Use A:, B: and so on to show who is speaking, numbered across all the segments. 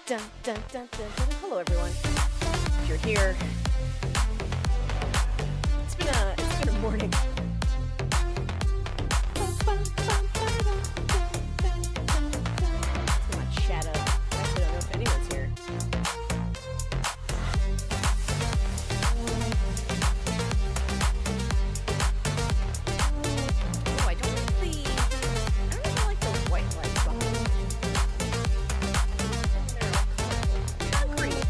A: Dun, dun, dun, dun, dun. Hello, everyone. If you're here, it's been a morning. It's my chat up. I actually don't know if anyone's here. Oh, I don't really like the white lights behind me. Concrete.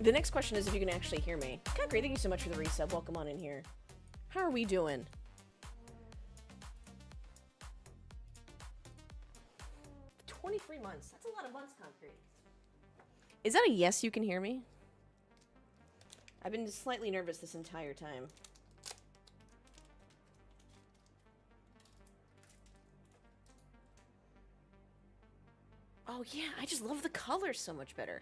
A: The next question is if you can actually hear me. Concrete, thank you so much for the resub. Welcome on in here. How are we doing? $23 months. That's a lot of months, Concrete. Is that a yes, you can hear me? I've been slightly nervous this entire time. Oh yeah, I just love the colors so much better.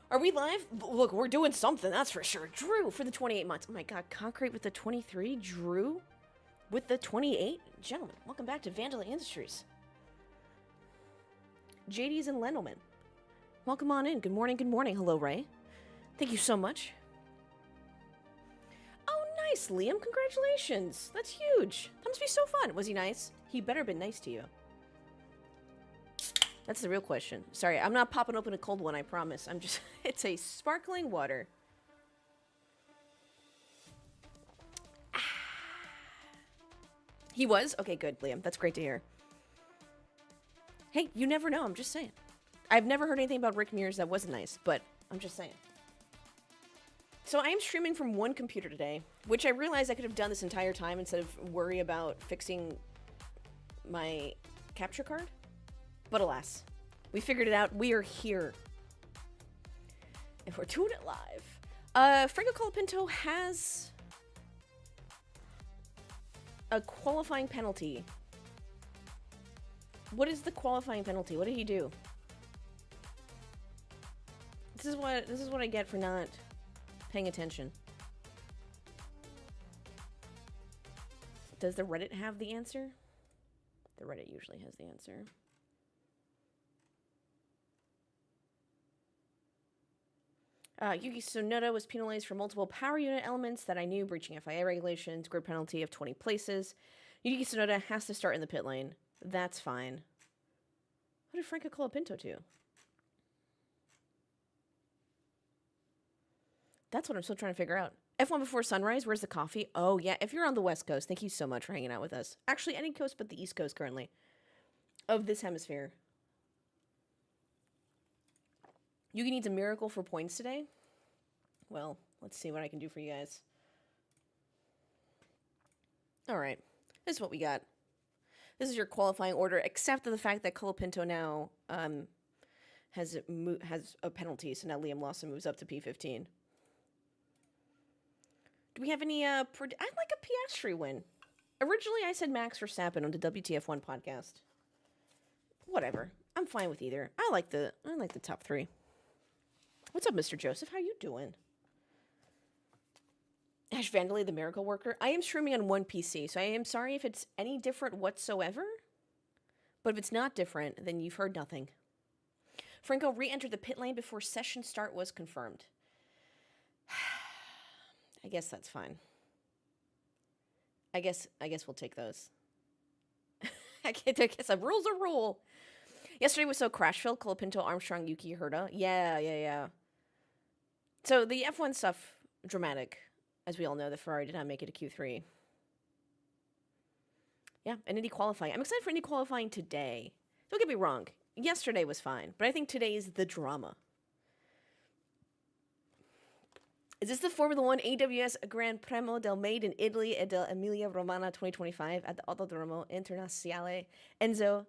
A: Are we live? Look, we're doing something, that's for sure. Drew for the 28 months. Oh my god, Concrete with the 23. Drew with the 28. Gentlemen, welcome back to AshVandelay Industries. JD's and Lendelman. Welcome on in. Good morning, good morning. Hello, Ray. Thank you so much. Oh, nice, Liam. Congratulations. That's huge. That must be so fun. Was he nice? He better have been nice to you. That's the real question. Sorry, I'm not popping open a cold one, I promise. I'm just... It's a sparkling water. He was? Okay, good, Liam. That's great to hear. Hey, you never know. I'm just saying. I've never heard anything about Rick Mears that wasn't nice, but I'm just saying. So I am streaming from one computer today, which I realized I could have done this entire time instead of worry about fixing my capture card. But alas, we figured it out. We are here. And we're doing it live. Franco Colapinto has a qualifying penalty. What is the qualifying penalty? What did he do? This is what I get for not paying attention. Does the Reddit have the answer? The Reddit usually has the answer. Yuki Tsunoda was penalized for multiple power unit elements that I knew, breaching FIA regulations, grid penalty of 20 places. Yuki Tsunoda has to start in the pit lane. That's fine. What did Franco Colapinto do? That's what I'm still trying to figure out. F1 before sunrise, where's the coffee? Oh, yeah, if you're on the West Coast, thank you so much for hanging out with us. Actually, any coast but the East Coast currently of this hemisphere. Yuki needs a miracle for points today. Well, let's see what I can do for you guys. All right. This is what we got. This is your qualifying order, except for the fact that Colapinto now has a penalty, so now Liam Lawson moves up to P15. Do we have any... I'd like a Piastri win. Originally, I said Max Verstappen on the WTF1 podcast. Whatever. I'm fine with either. I like the top three. What's up, Mr. Joseph? How you doing? AshVandelay, the miracle worker. I am streaming on one PC, so I am sorry if it's any different whatsoever. But if it's not different, then you've heard nothing. Franco re-entered the pit lane before session start was confirmed. I guess that's fine. I guess we'll take those. I guess a rule's a rule. Yesterday was so crash-filled. Colapinto, Armstrong, Yuki, Herta. Yeah. So the F1 stuff, dramatic. As we all know, the Ferrari did not make it to Q3. Yeah, and Indy qualifying. I'm excited for Indy qualifying today. Don't get me wrong. Yesterday was fine, but I think today is the drama. Is this the Formula 1 AWS Gran Premio del Made in Italy e del Emilia Romagna 2025 at the Autodromo Internazionale Enzo?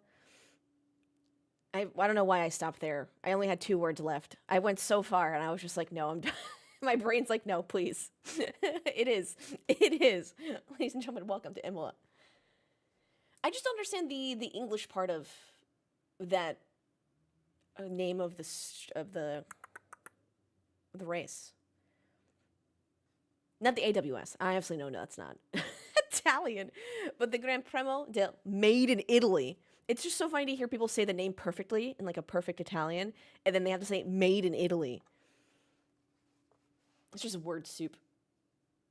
A: I don't know why I stopped there. I only had 2 words left. I went so far, and I was just like, no, I'm done. My brain's like, no, please. It is. Ladies and gentlemen, welcome to Imola. I just don't understand the English part of that name of the race. Not the AWS. I absolutely know that's not. Italian, but the Gran Premio del Made in Italy. It's just so funny to hear people say the name perfectly in like a perfect Italian, and then they have to say Made in Italy. It's just word soup.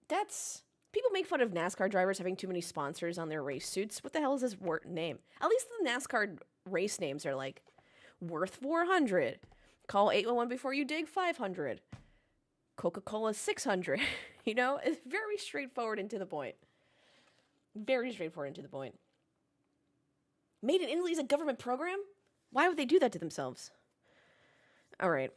A: That's people make fun of NASCAR drivers having too many sponsors on their race suits. What the hell is this word name? At least the NASCAR race names are like worth 400. Call 811 before you dig 500. Coca-Cola 600. You know, it's very straightforward and to the point. Very straightforward and to the point. Made in Italy is a government program? Why would they do that to themselves? All right.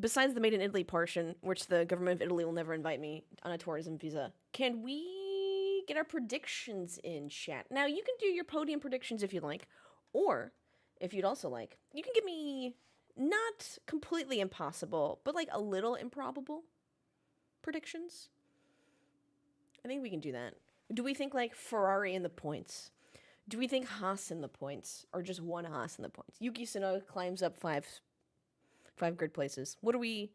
A: Besides the Made in Italy portion, which the government of Italy will never invite me on a tourism visa, can we get our predictions in chat? Now, you can do your podium predictions if you'd like, or if you'd also like, you can give me not completely impossible, but like a little improbable predictions. I think we can do that. Do we think like Ferrari in the points? Do we think Haas in the points, or just one Haas in the points? Yuki Tsunoda climbs up five grid places. What is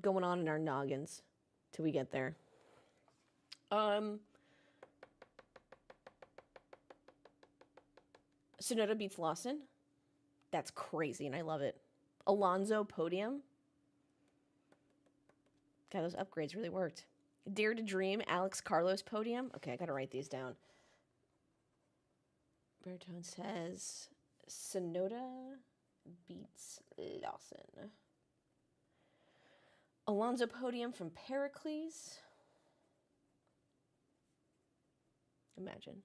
A: going on in our noggins till we get there? Tsunoda beats Lawson. That's crazy, and I love it. Alonso podium. God, those upgrades really worked. Dare to Dream, Alex Carlos podium. Okay, I gotta write these down. Bertone says Tsunoda beats Lawson. Alonso podium from Pericles. Imagine.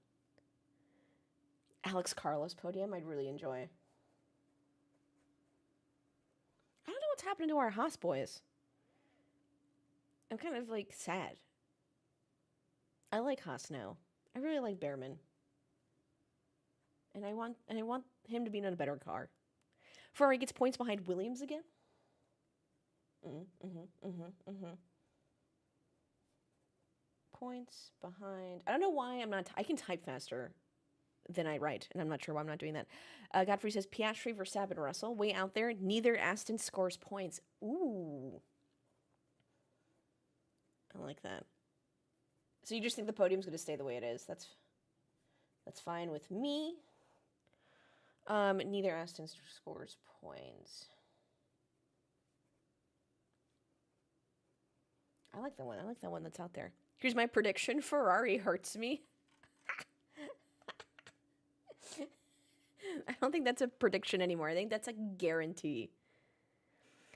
A: Alex Carlos podium, I'd really enjoy. I don't know what's happening to our Haas boys. I'm kind of like sad. I like Haas now. I really like Behrman. And I want him to be in a better car. Ferrari gets points behind Williams again. Points behind. I don't know why I'm not. I can type faster than I write, and I'm not sure why I'm not doing that. Godfrey says Piastri, Verstappen, Russell. Way out there. Neither Aston scores points. Ooh. I like that. So you just think the podium's going to stay the way it is? That's fine with me. Neither Aston scores points. I like that one. I like that one that's out there. Here's my prediction. Ferrari hurts me. I don't think that's a prediction anymore. I think that's a guarantee.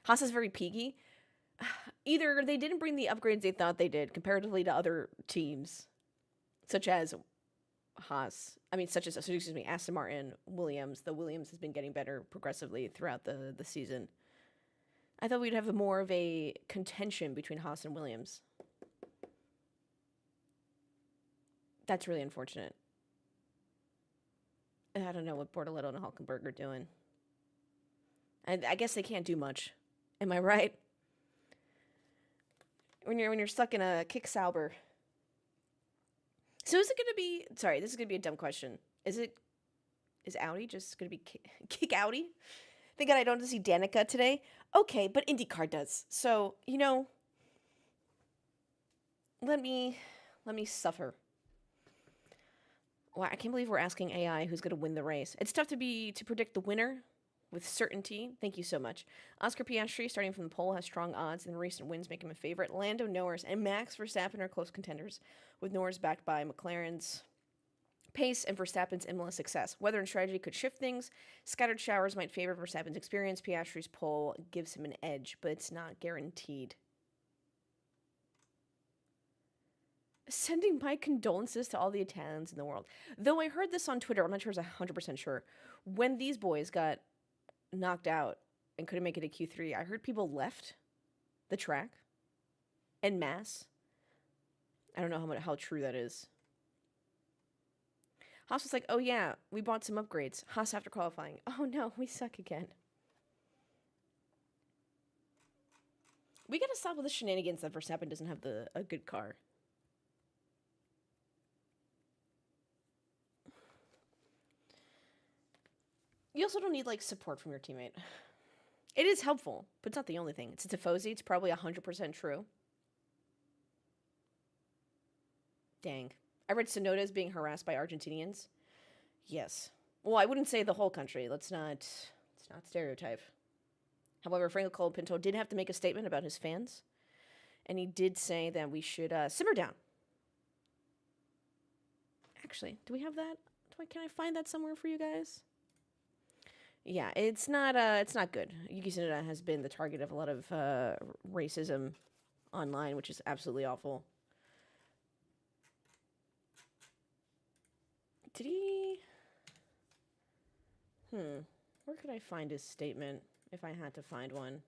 A: Haas is very peaky. Either they didn't bring the upgrades they thought they did comparatively to other teams, such as Aston Martin, Williams. The Williams has been getting better progressively throughout the season. I thought we'd have more of a contention between Haas and Williams. That's really unfortunate. I don't know what Bortoletto and Hulkenberg are doing. I guess they can't do much. Am I right? When you're stuck in a kick Sauber. So is it going to be... Sorry, this is going to be a dumb question. Is Audi just going to be kick Audi? Thank God I don't see Danica today. Okay, but IndyCar does. So, you know... Let me suffer. Wow, I can't believe we're asking AI who's going to win the race. It's tough to predict the winner with certainty. Thank you so much. Oscar Piastri, starting from the pole, has strong odds, and recent wins make him a favorite. Lando Norris and Max Verstappen are close contenders, with Norris backed by McLaren's pace and Verstappen's Imola success. Weather and strategy could shift things. Scattered showers might favor Verstappen's experience. Piastri's pole gives him an edge, but it's not guaranteed. Sending my condolences to all the Italians in the world. Though I heard this on Twitter, I'm not sure I was 100% sure. When these boys got knocked out and couldn't make it to Q3, I heard people left the track en masse. I don't know how true that is. Haas was like, oh yeah, we bought some upgrades. Haas after qualifying. Oh no, we suck again. We gotta stop with the shenanigans that Verstappen doesn't have a good car. You also don't need, like, support from your teammate. It is helpful, but it's not the only thing. It's a tifosi. It's probably 100% true. Dang. I read Sonoda is being harassed by Argentinians. Yes. Well, I wouldn't say the whole country. Let's not stereotype. However, Franco Colapinto did have to make a statement about his fans, and he did say that we should simmer down. Actually, do we have that? Can I find that somewhere for you guys? Yeah, it's not good. Yuki Tsunoda has been the target of a lot of racism online, which is absolutely awful. Did he? Where could I find his statement if I had to find one?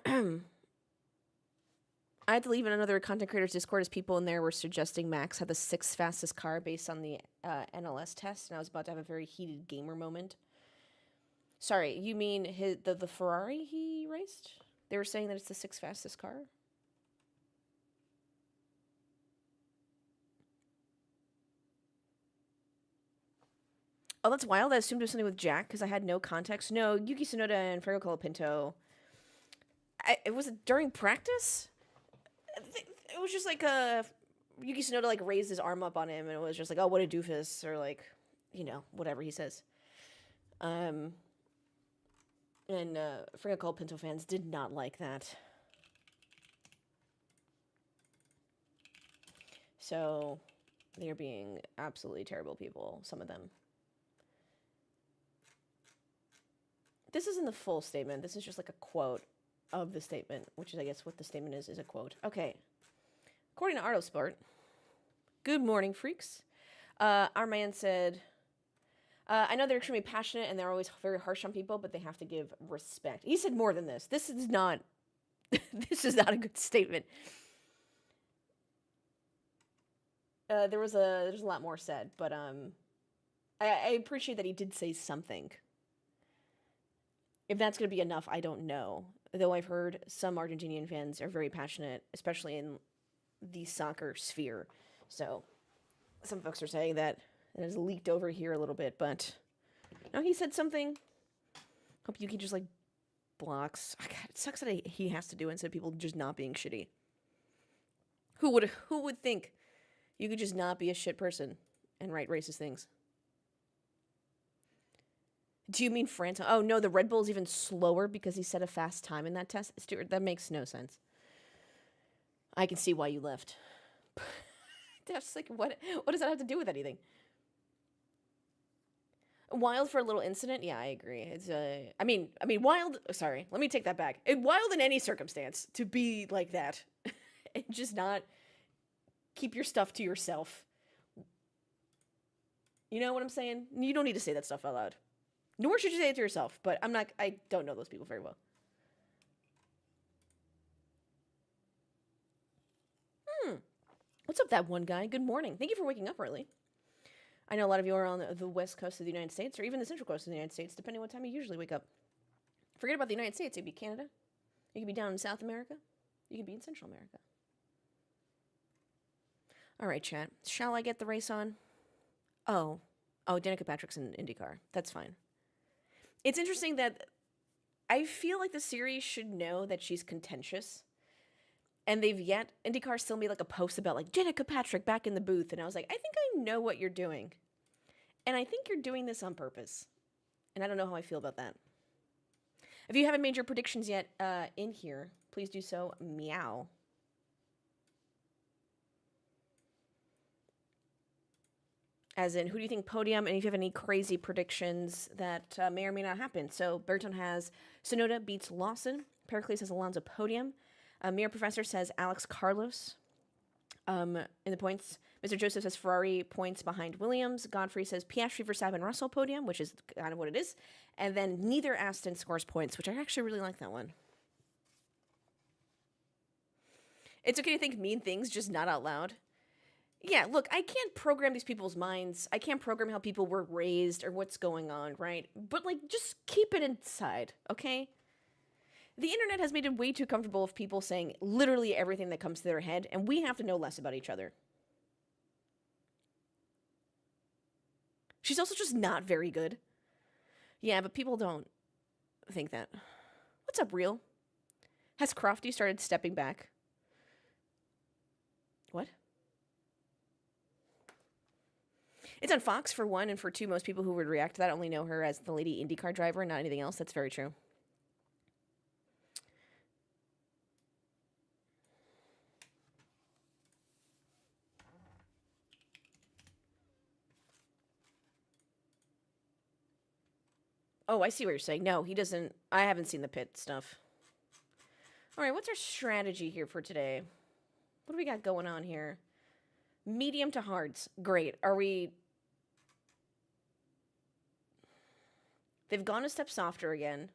A: I had to leave in another content creators Discord as people in there were suggesting Max had the 6th fastest car based on the NLS test, and I was about to have a very heated gamer moment. Sorry, you mean the Ferrari he raced? They were saying that it's the 6th fastest car? Oh, that's wild. I assumed it was something with Jack because I had no context. No, Yuki Tsunoda and Franco Colapinto. It was during practice? It was just like Yuki Tsunoda like raised his arm up on him, and it was just like, oh, what a doofus, or like, whatever he says. And Franco Colapinto fans did not like that. So they're being absolutely terrible people, some of them. This isn't the full statement. This is just like a quote of the statement, which is, I guess, what the statement is a quote. Okay. According to Autosport, good morning, freaks. Our man said, I know they're extremely passionate and they're always very harsh on people, but they have to give respect. He said more than this. This is not a good statement. There's a lot more said, but I appreciate that he did say something. If that's going to be enough, I don't know. Though I've heard some Argentinian fans are very passionate, especially in the soccer sphere. So some folks are saying that it has leaked over here a little bit, but no, he said something. Hope Yuki just like blocks. God, it sucks that he has to do it instead of people just not being shitty. Who would think you could just not be a shit person and write racist things? Do you mean France? Oh, no, the Red Bull's even slower because he set a fast time in that test? Stuart, that makes no sense. I can see why you left. That's like, what does that have to do with anything? Wild for a little incident? Yeah, I agree. It's I mean, wild, sorry, let me take that back. Wild in any circumstance to be like that and just not keep your stuff to yourself. You know what I'm saying? You don't need to say that stuff out loud. Nor should you say it to yourself, but I don't know those people very well. What's up, that one guy? Good morning. Thank you for waking up early. I know a lot of you are on the west coast of the United States, or even the central coast of the United States, depending on what time you usually wake up. Forget about the United States. You could be Canada. You could be down in South America. You could be in Central America. All right, chat. Shall I get the race on? Oh, Danica Patrick's in IndyCar. That's fine. It's interesting that I feel like the series should know that she's contentious. And IndyCar still made like a post about like Danica Patrick back in the booth. And I was like, I think I know what you're doing. And I think you're doing this on purpose. And I don't know how I feel about that. If you haven't made your predictions yet in here, please do so. Meow. As in, who do you think podium? And if you have any crazy predictions that may or may not happen. So Berton has Tsunoda beats Lawson. Pericles has Alonso podium. Mir Professor says Alex Carlos in the points. Mr. Joseph says Ferrari points behind Williams. Godfrey says Piastri, Verstappen, Russell podium, which is kind of what it is. And then neither Aston scores points, which I actually really like that one. It's okay to think mean things, just not out loud. Yeah, look, I can't program these people's minds. I can't program how people were raised or what's going on, right? But, like, just keep it inside, okay? The internet has made it way too comfortable of people saying literally everything that comes to their head, and we have to know less about each other. She's also just not very good. Yeah, but people don't think that. What's up, Real? Has Crofty started stepping back? What? It's on Fox for one, and for two, most people who would react to that only know her as the lady IndyCar driver, not anything else. That's very true. Oh, I see what you're saying. No, he doesn't. I haven't seen the pit stuff. All right, what's our strategy here for today? What do we got going on here? Medium to hards. Great. Are we... They've gone a step softer again.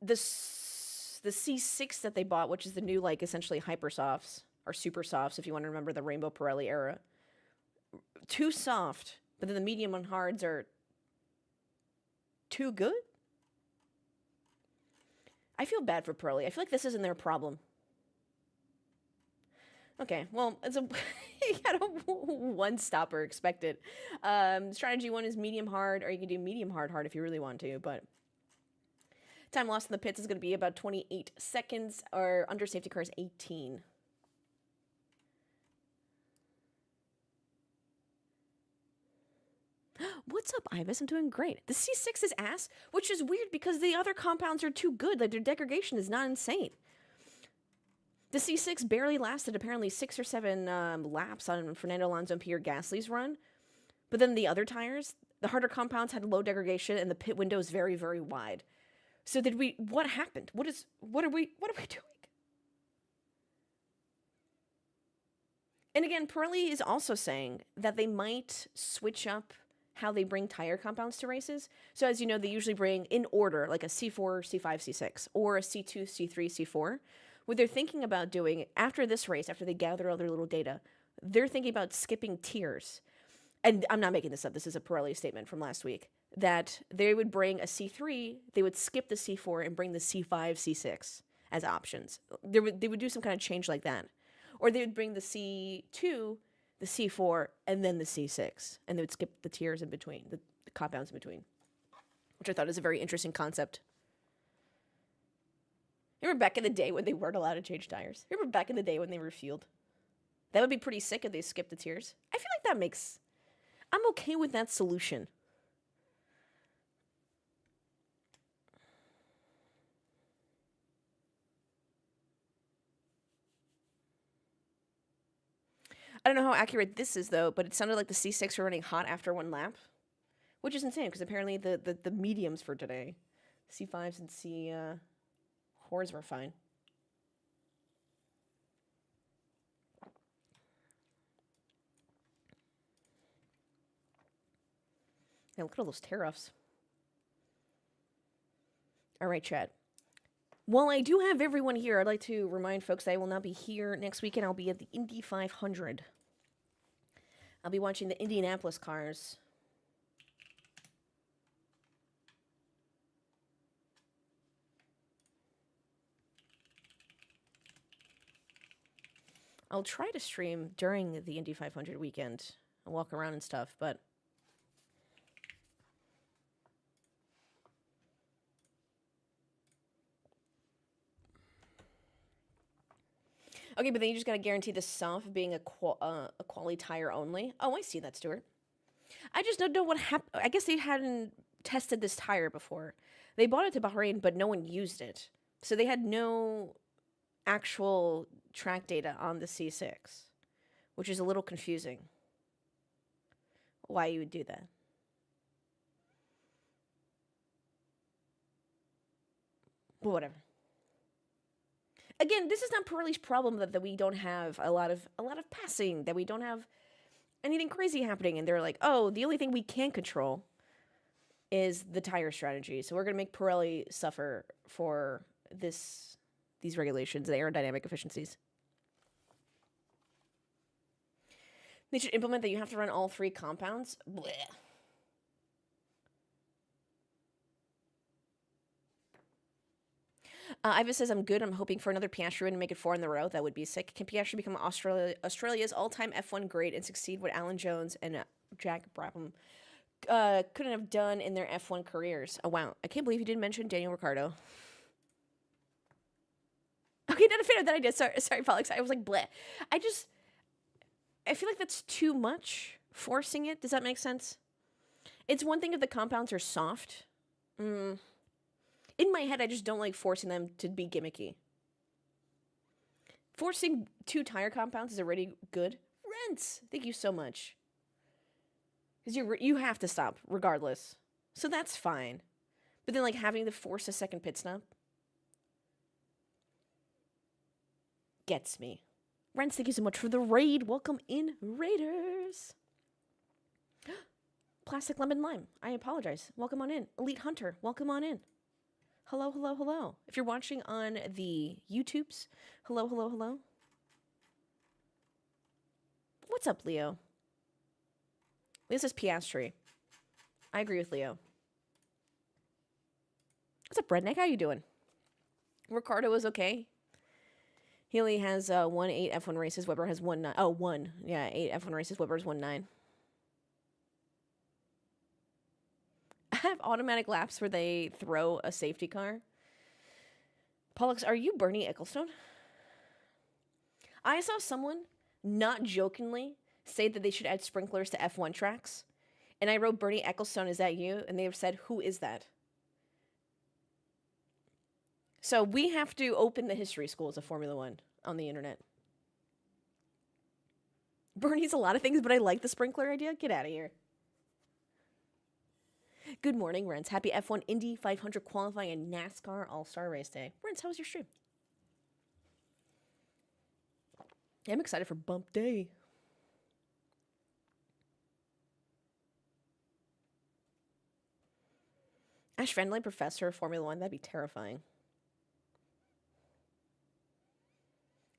A: The C6 that they bought, which is the new, like, essentially hyper softs, or super softs, if you want to remember the Rainbow Pirelli era. Too soft, but then the medium on hards are too good? I feel bad for Pirelli. I feel like this isn't their problem. Okay, well, it's a you got a one stopper expected. Strategy one is medium hard, or you can do medium hard if you really want to, but time lost in the pits is going to be about 28 seconds, or under safety car is 18. What's up, Ibis? I'm doing great. The C6 is ass, which is weird because the other compounds are too good. Like, their degradation is not insane. The C6 barely lasted apparently 6 or 7 laps on Fernando Alonso and Pierre Gasly's run. But then the other tires, the harder compounds had low degradation and the pit window is very, very wide. So what happened? What are we doing? And again, Pirelli is also saying that they might switch up how they bring tire compounds to races. So as you know, they usually bring in order, like a C4, C5, C6, or a C2, C3, C4. What they're thinking about doing after this race, after they gather all their little data, they're thinking about skipping tiers. And I'm not making this up. This is a Pirelli statement from last week. That they would bring a C3, they would skip the C4 and bring the C5, C6 as options. They would do some kind of change like that. Or they would bring the C2, the C4, and then the C6. And they would skip the tiers in between, the compounds in between. Which I thought is a very interesting concept. Remember back in the day when they weren't allowed to change tires? Remember back in the day when they were fueled? That would be pretty sick if they skipped the tiers. I feel like that makes... I'm okay with that solution. I don't know how accurate this is, though, but it sounded like the C6 were running hot after one lap, which is insane, because apparently the mediums for today, C5s and C4s were fine. Yeah, look at all those tear-offs. All right, Chad. While I do have everyone here, I'd like to remind folks that I will not be here next weekend. I'll be at the Indy 500. I'll be watching the Indianapolis cars. I'll try to stream during the Indy 500 weekend and walk around and stuff, but... Okay, but then you just gotta guarantee the soft being a quality tire only. Oh, I see that, Stuart. I just don't know what happened. I guess they hadn't tested this tire before. They bought it to Bahrain, but no one used it. So they had no actual track data on the C6, which is a little confusing. Why you would do that. But whatever. Again, this is not Pirelli's problem that we don't have a lot of passing, that we don't have anything crazy happening, and they're like, oh, the only thing we can control is the tire strategy. So we're gonna make Pirelli suffer for these regulations, the aerodynamic efficiencies. They should implement that you have to run all 3 compounds. Blech. Iva says, I'm good. I'm hoping for another Piastri win and make it 4 in the row. That would be sick. Can Piastri become Australia's all-time F1 great and succeed with Alan Jones and Jack Brabham? couldn't have done in their F1 careers. Oh, wow. I can't believe you didn't mention Daniel Ricciardo. Okay, not a fan of that idea. Sorry, Pollux. I was like, bleh. I feel like that's too much, forcing it. Does that make sense? It's one thing if the compounds are soft. In my head, I just don't like forcing them to be gimmicky. Forcing 2 tire compounds is already good. Rents, thank you so much. Because you have to stop, regardless. So that's fine. But then, like, having to force a second pit stop gets me. Rents, thank you so much for the raid. Welcome in, Raiders. Plastic Lemon Lime, I apologize. Welcome on in. Elite Hunter, welcome on in. Hello, hello, hello. If you're watching on the YouTubes, hello, hello, hello. What's up, Leo? Leo says Piastri. I agree with Leo. What's up, Redneck? How you doing? Ricardo is okay. Healy has 1-8 F1 races. Weber has 1-9. Oh, 1. Yeah, 8 F1 races. Weber's 1-9. I have automatic laps where they throw a safety car. Pollux, are you Bernie Ecclestone? I saw someone, not jokingly, say that they should add sprinklers to F1 tracks. And I wrote, Bernie Ecclestone, is that you? And they've said, who is that? So we have to open the history schools of Formula One on the internet. Bernie's a lot of things, but I like the sprinkler idea. Get out of here. Good morning, Rents. Happy F1 Indy 500 qualifying and NASCAR All-Star Race Day. Rents, how was your stream? I'm excited for Bump Day. AshVandelay professor of Formula One, that'd be terrifying.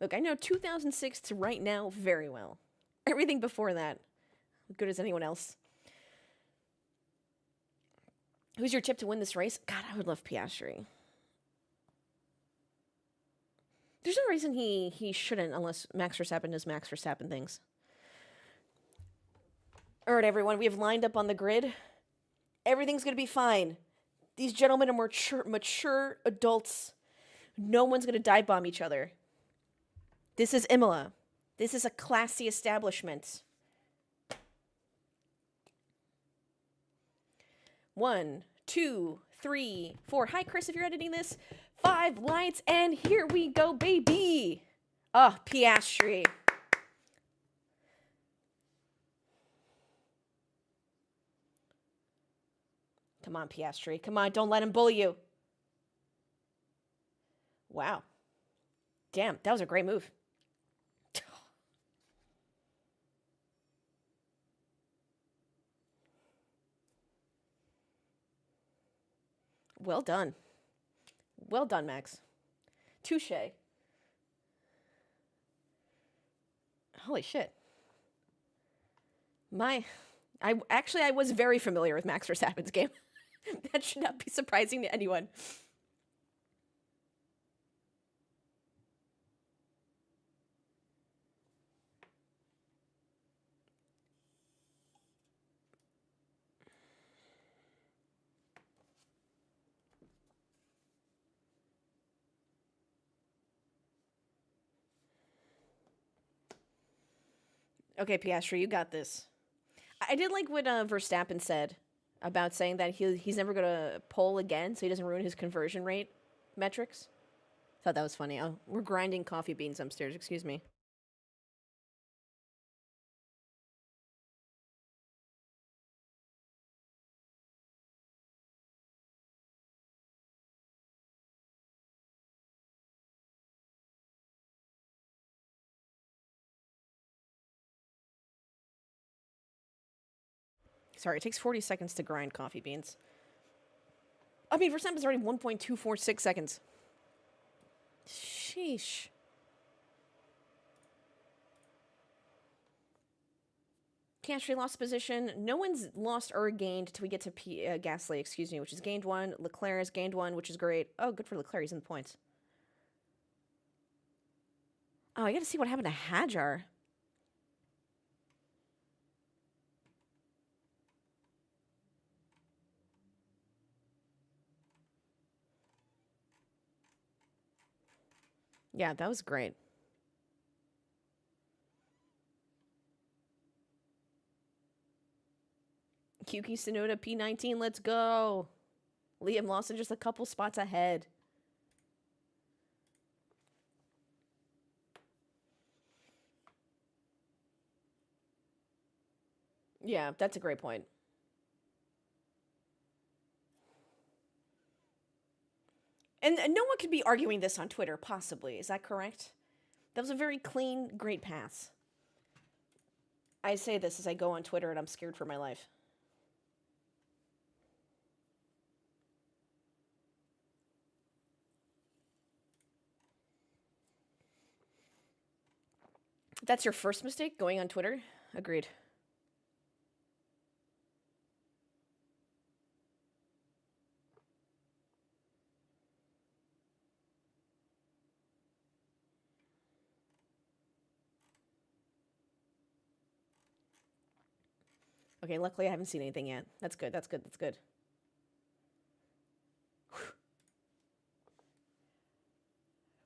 A: Look, I know 2006 to right now very well. Everything before that, good as anyone else. Who's your tip to win this race? God, I would love Piastri. There's no reason he shouldn't unless Max Verstappen does Max Verstappen things. All right, everyone, we have lined up on the grid. Everything's going to be fine. These gentlemen are mature adults. No one's going to dive bomb each other. This is Imola. This is a classy establishment. 1, 2, 3, 4. Hi, Chris, if you're editing this. 5 lights, and here we go, baby. Oh, Piastri. Come on, Piastri. Come on, don't let him bully you. Wow. Damn, that was a great move. Well done. Well done, Max. Touche. Holy shit. I was very familiar with Max Verstappen's game. That should not be surprising to anyone. Okay, Piastri, you got this. I did like what Verstappen said about saying that he's never going to pole again so he doesn't ruin his conversion rate metrics. Thought that was funny. Oh, we're grinding coffee beans upstairs. Excuse me. Sorry, it takes 40 seconds to grind coffee beans. I mean, Verstappen's already 1.246 seconds. Sheesh. Piastri lost position. No one's lost or gained until we get to Gasly, excuse me, which is gained 1. Leclerc has gained 1, which is great. Oh, good for Leclerc. He's in the points. Oh, I gotta see what happened to Hajar. Yeah, that was great. Yuki Tsunoda P19, let's go. Liam Lawson just a couple spots ahead. Yeah, that's a great point. And no one could be arguing this on Twitter, possibly. Is that correct? That was a very clean, great pass. I say this as I go on Twitter and I'm scared for my life. That's your first mistake, going on Twitter? Agreed. Okay, luckily I haven't seen anything yet. That's good, that's good, that's good.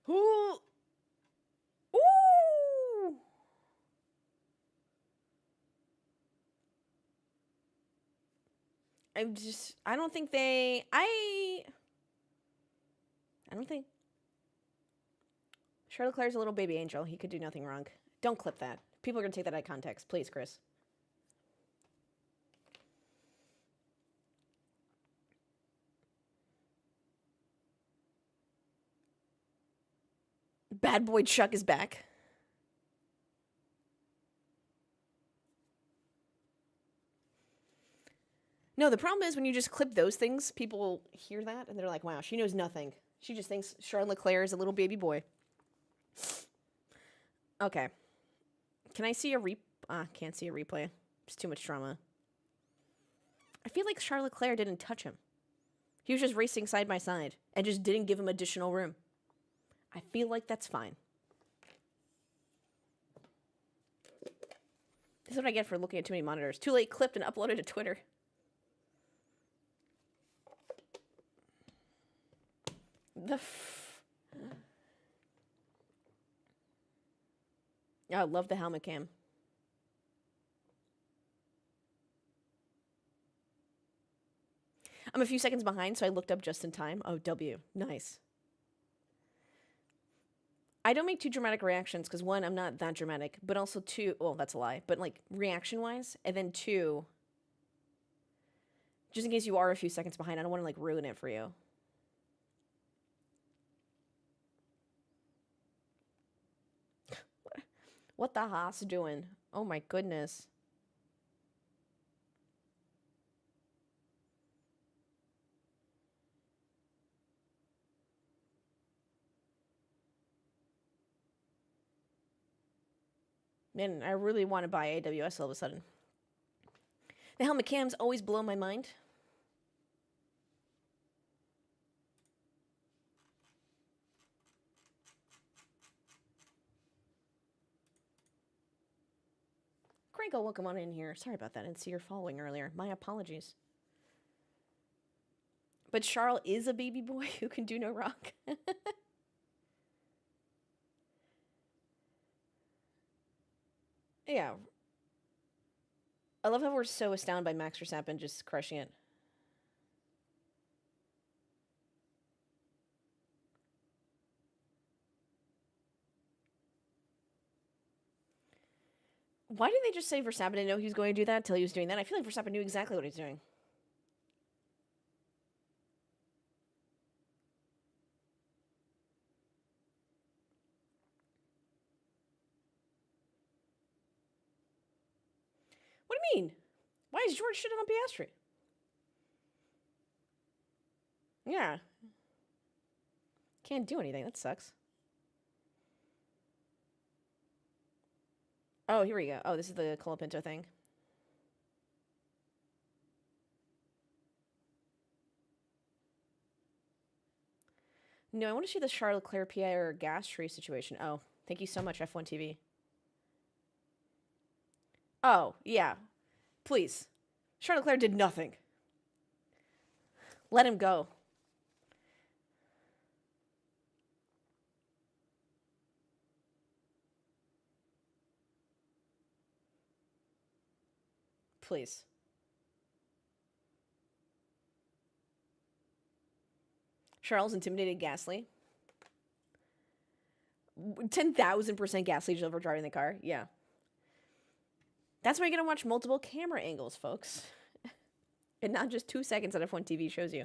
A: Ooh! Ooh! I don't think Charles Leclerc's a little baby angel. He could do nothing wrong. Don't clip that. People are going to take that out of context. Please, Chris. Bad boy Chuck is back. No, the problem is when you just clip those things, people hear that and they're like, wow, she knows nothing. She just thinks Charles Leclerc is a little baby boy. Okay. Can I see a can't see a replay. It's too much drama. I feel like Charles Leclerc didn't touch him. He was just racing side by side and just didn't give him additional room. I feel like that's fine. This is what I get for looking at too many monitors. Too late, clipped and uploaded to Twitter. I love the helmet cam. I'm a few seconds behind, so I looked up just in time. Oh, W. Nice. I don't make too dramatic reactions because, one, I'm not that dramatic, but also, two, well, that's a lie, but like reaction-wise, and then two, just in case you are a few seconds behind, I don't want to like ruin it for you. What the Haas doing? Oh my goodness. Man, I really want to buy AWS all of a sudden. The helmet cams always blow my mind. Crankle, welcome on in here. Sorry about that. I didn't see your following earlier. My apologies. But Charles is a baby boy who can do no wrong. Yeah. I love how we're so astounded by Max Verstappen just crushing it. Why didn't they just say Verstappen didn't know he was going to do that until he was doing that? I feel like Verstappen knew exactly what he was doing. What do you mean? Why is George shitting on Piastri? Yeah. Can't do anything. That sucks. Oh, here we go. Oh, this is the Colapinto thing. No, I want to see the Charles Leclerc Pierre Gasly situation. Oh, thank you so much, F1 TV. Oh, yeah. Please. Charles Leclerc did nothing. Let him go. Please. Charles intimidated Gasly. 10,000% Gasly over driving the car. Yeah. That's why you're going to watch multiple camera angles, folks. And not just 2 seconds that F1 TV shows you.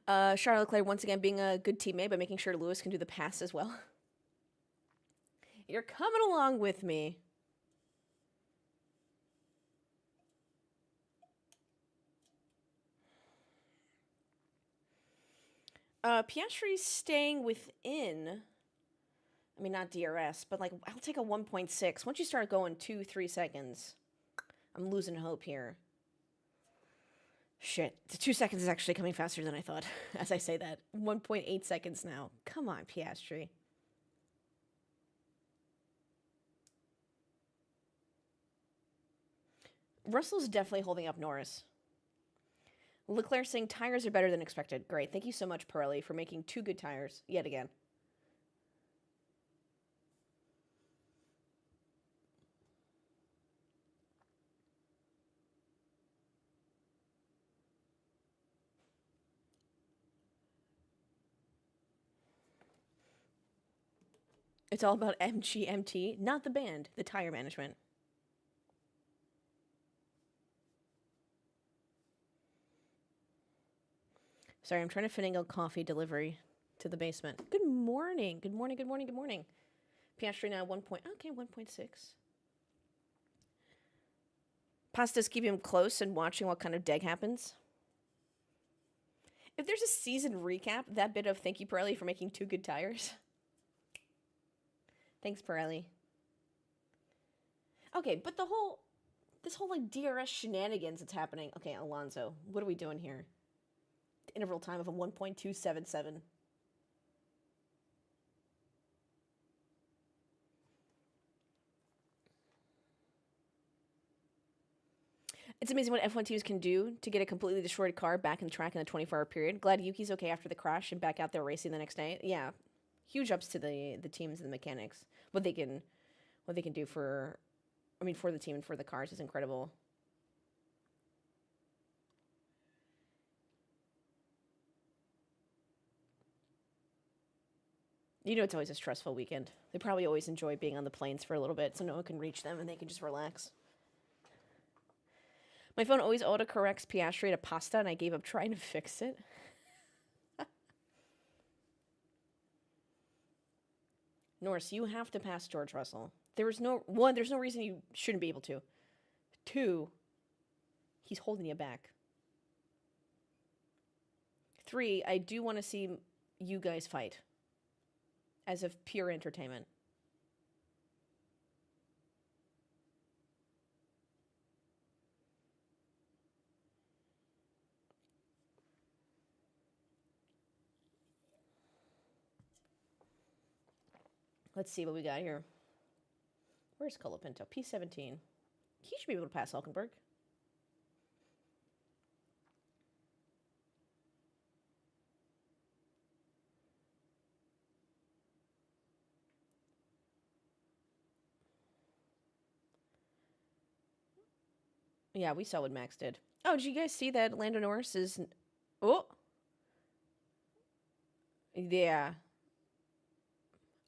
A: Charles Leclerc once again being a good teammate by making sure Lewis can do the pass as well. You're coming along with me. Piastri's staying within. I mean, not DRS, but like, I'll take a 1.6. Once you start going 2-3 seconds, I'm losing hope here. Shit, the 2 seconds is actually coming faster than I thought, as I say that. 1.8 seconds now. Come on, Piastri. Russell's definitely holding up Norris. Leclerc saying tires are better than expected. Great. Thank you so much, Pirelli, for making 2 good tires yet again. It's all about MGMT, not the band, the tire management. Sorry, I'm trying to finagle coffee delivery to the basement. Good morning. Good morning, good morning, good morning. Piastri now 1.6. Pasta's keeping him close and watching what kind of deg happens. If there's a season recap, that bit of thank you, Pirelli, for making 2 good tires. Thanks, Pirelli. Okay, but this whole like DRS shenanigans that's happening. Okay, Alonso, what are we doing here? The interval time of a 1.277. It's amazing what F1 teams can do to get a completely destroyed car back in the track in a 24-hour period. Glad Yuki's okay after the crash and back out there racing the next day. Yeah, huge ups to the teams and the mechanics. What they can do for the team and for the cars is incredible. You know, it's always a stressful weekend. They probably always enjoy being on the planes for a little bit so no one can reach them and they can just relax. My phone always autocorrects Piastri to pasta, and I gave up trying to fix it. Norris, you have to pass George Russell. There's no reason you shouldn't be able to. 2, he's holding you back. 3, I do want to see you guys fight. As of pure entertainment. Let's see what we got here. Where's Colapinto? P17. He should be able to pass Hulkenberg. Yeah, we saw what Max did. Oh, did you guys see that Lando Norris is... Oh! Yeah.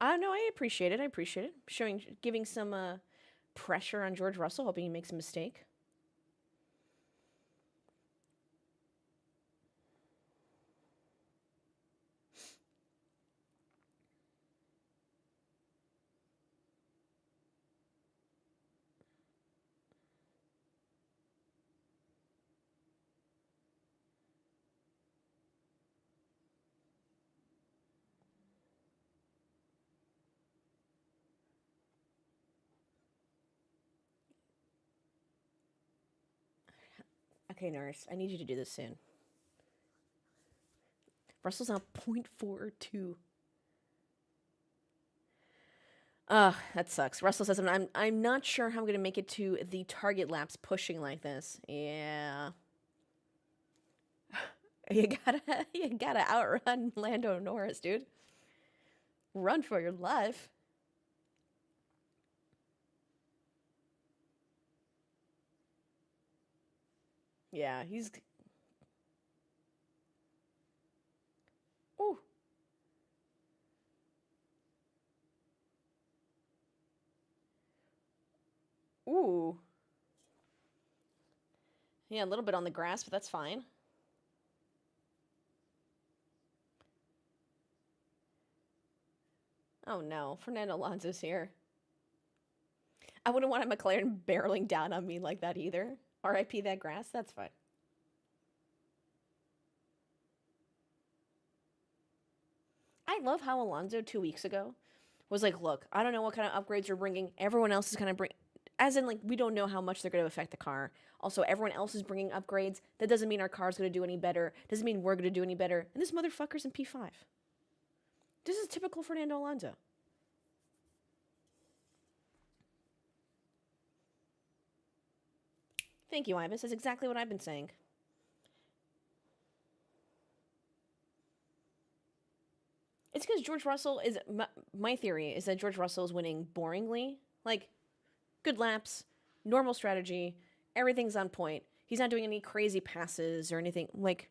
A: No, I appreciate it. Giving some pressure on George Russell, hoping he makes a mistake. Okay, Norris, I need you to do this soon. Russell's now 0.42. That sucks. Russell says, I'm not sure how I'm going to make it to the target laps pushing like this. Yeah. You gotta outrun Lando Norris, dude. Run for your life. Yeah, he's. Ooh. Ooh. Yeah, a little bit on the grass, but that's fine. Oh no, Fernando Alonso's here. I wouldn't want a McLaren barreling down on me like that either. RIP that grass, that's fine. I love how Alonso 2 weeks ago was like, look, I don't know what kind of upgrades you're bringing. Everyone else is kind of bring, as in like we don't know how much they're going to affect the car. Also, everyone else is bringing upgrades. That doesn't mean our car's going to do any better. Doesn't mean we're going to do any better. And this motherfucker's in P5. This is typical Fernando Alonso. Thank you, Ivis. That's exactly what I've been saying. It's because George Russell is. My theory is that George Russell is winning boringly. Like, good laps, normal strategy, everything's on point. He's not doing any crazy passes or anything. Like,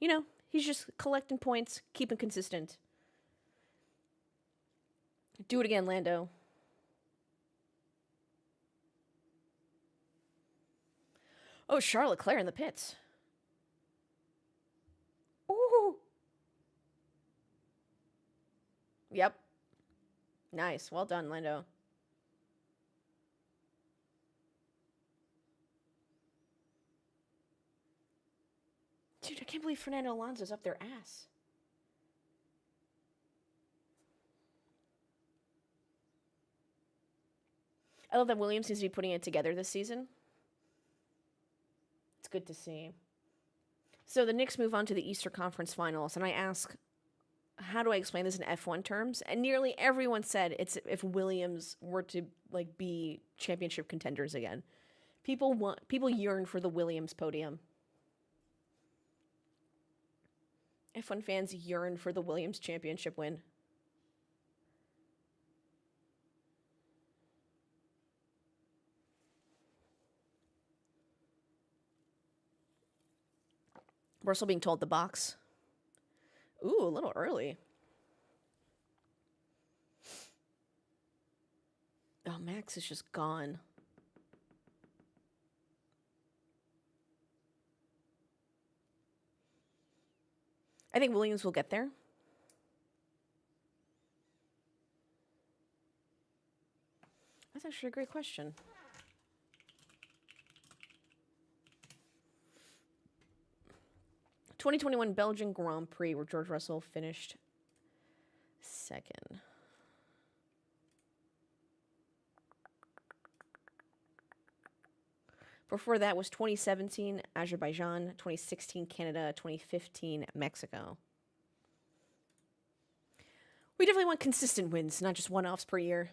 A: he's just collecting points, keeping consistent. Do it again, Lando. Oh, Charles Leclerc in the pits. Ooh. Yep. Nice. Well done, Lando. Dude, I can't believe Fernando Alonso's up their ass. I love that Williams seems to be putting it together this season. It's good to see. So the Knicks move on to the Easter Conference Finals, and I ask, how do I explain this in F1 terms? And nearly everyone said it's if Williams were to be championship contenders again. People yearn for the Williams podium. F1 fans yearn for the Williams championship win. Russell being told the box. Ooh, a little early. Oh, Max is just gone. I think Williams will get there. That's actually a great question. (2021) Belgian Grand Prix, where George Russell finished second. Before that was 2017 Azerbaijan, 2016 Canada, 2015 Mexico. We definitely want consistent wins, not just one-offs per year.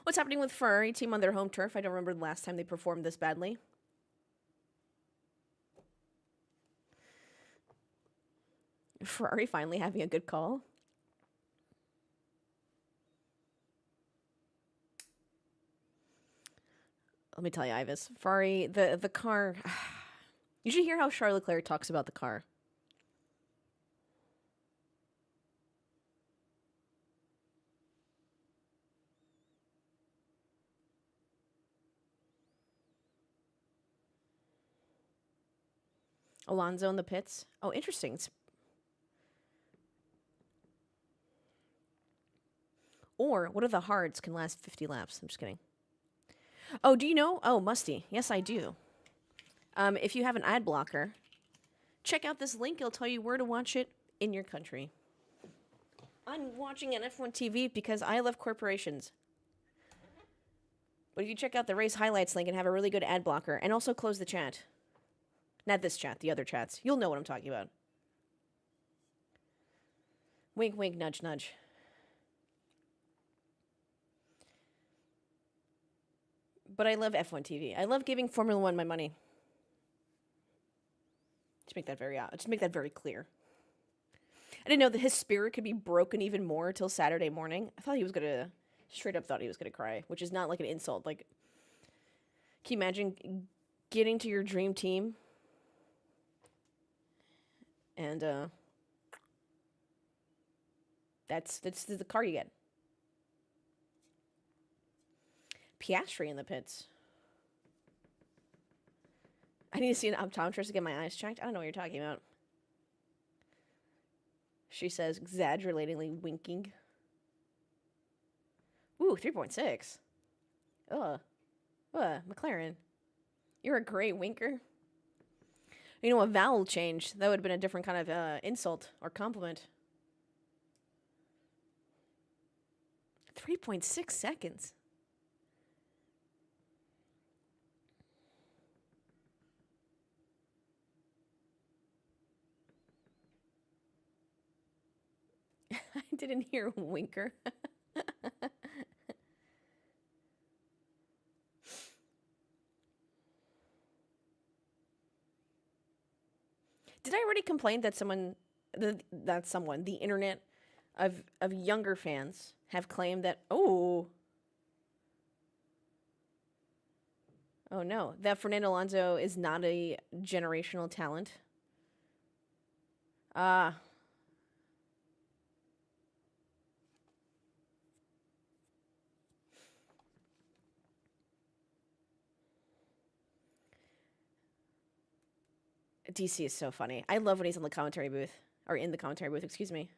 A: What's happening with Ferrari team on their home turf? I don't remember the last time they performed this badly. Ferrari finally having a good call. Let me tell you, Ivis. Ferrari, the car... You should hear how Charles Leclerc talks about the car. Alonso in the pits. Oh, interesting. Or, what if the hards can last 50 laps? I'm just kidding. Oh, do you know? Oh, Musty. Yes, I do. If you have an ad blocker, check out this link. It'll tell you where to watch it in your country. I'm watching an F1 TV because I love corporations. But if you check out the race highlights link and have a really good ad blocker, and also close the chat. Not this chat, the other chats. You'll know what I'm talking about. Wink, wink, nudge, nudge. But I love F1 TV. I love giving Formula One my money. Just make that very clear. I didn't know that his spirit could be broken even more till Saturday morning. I thought he was gonna straight up thought he was gonna cry, which is not like an insult. Like, Can you imagine getting to your dream team and that's the car you get. Piastri in the pits. I need to see an optometrist to get my eyes checked. I don't know what you're talking about. She says, exaggeratingly winking. Ooh, 3.6. Ugh. McLaren. You're a great winker. You know, a vowel change. That would have been a different kind of insult or compliment. 3.6 seconds. I didn't hear a winker. Did I already complain that the internet of younger fans have claimed that, oh no, that Fernando Alonso is not a generational talent? DC is so funny. I love when he's in the commentary booth. Or in the commentary booth, excuse me.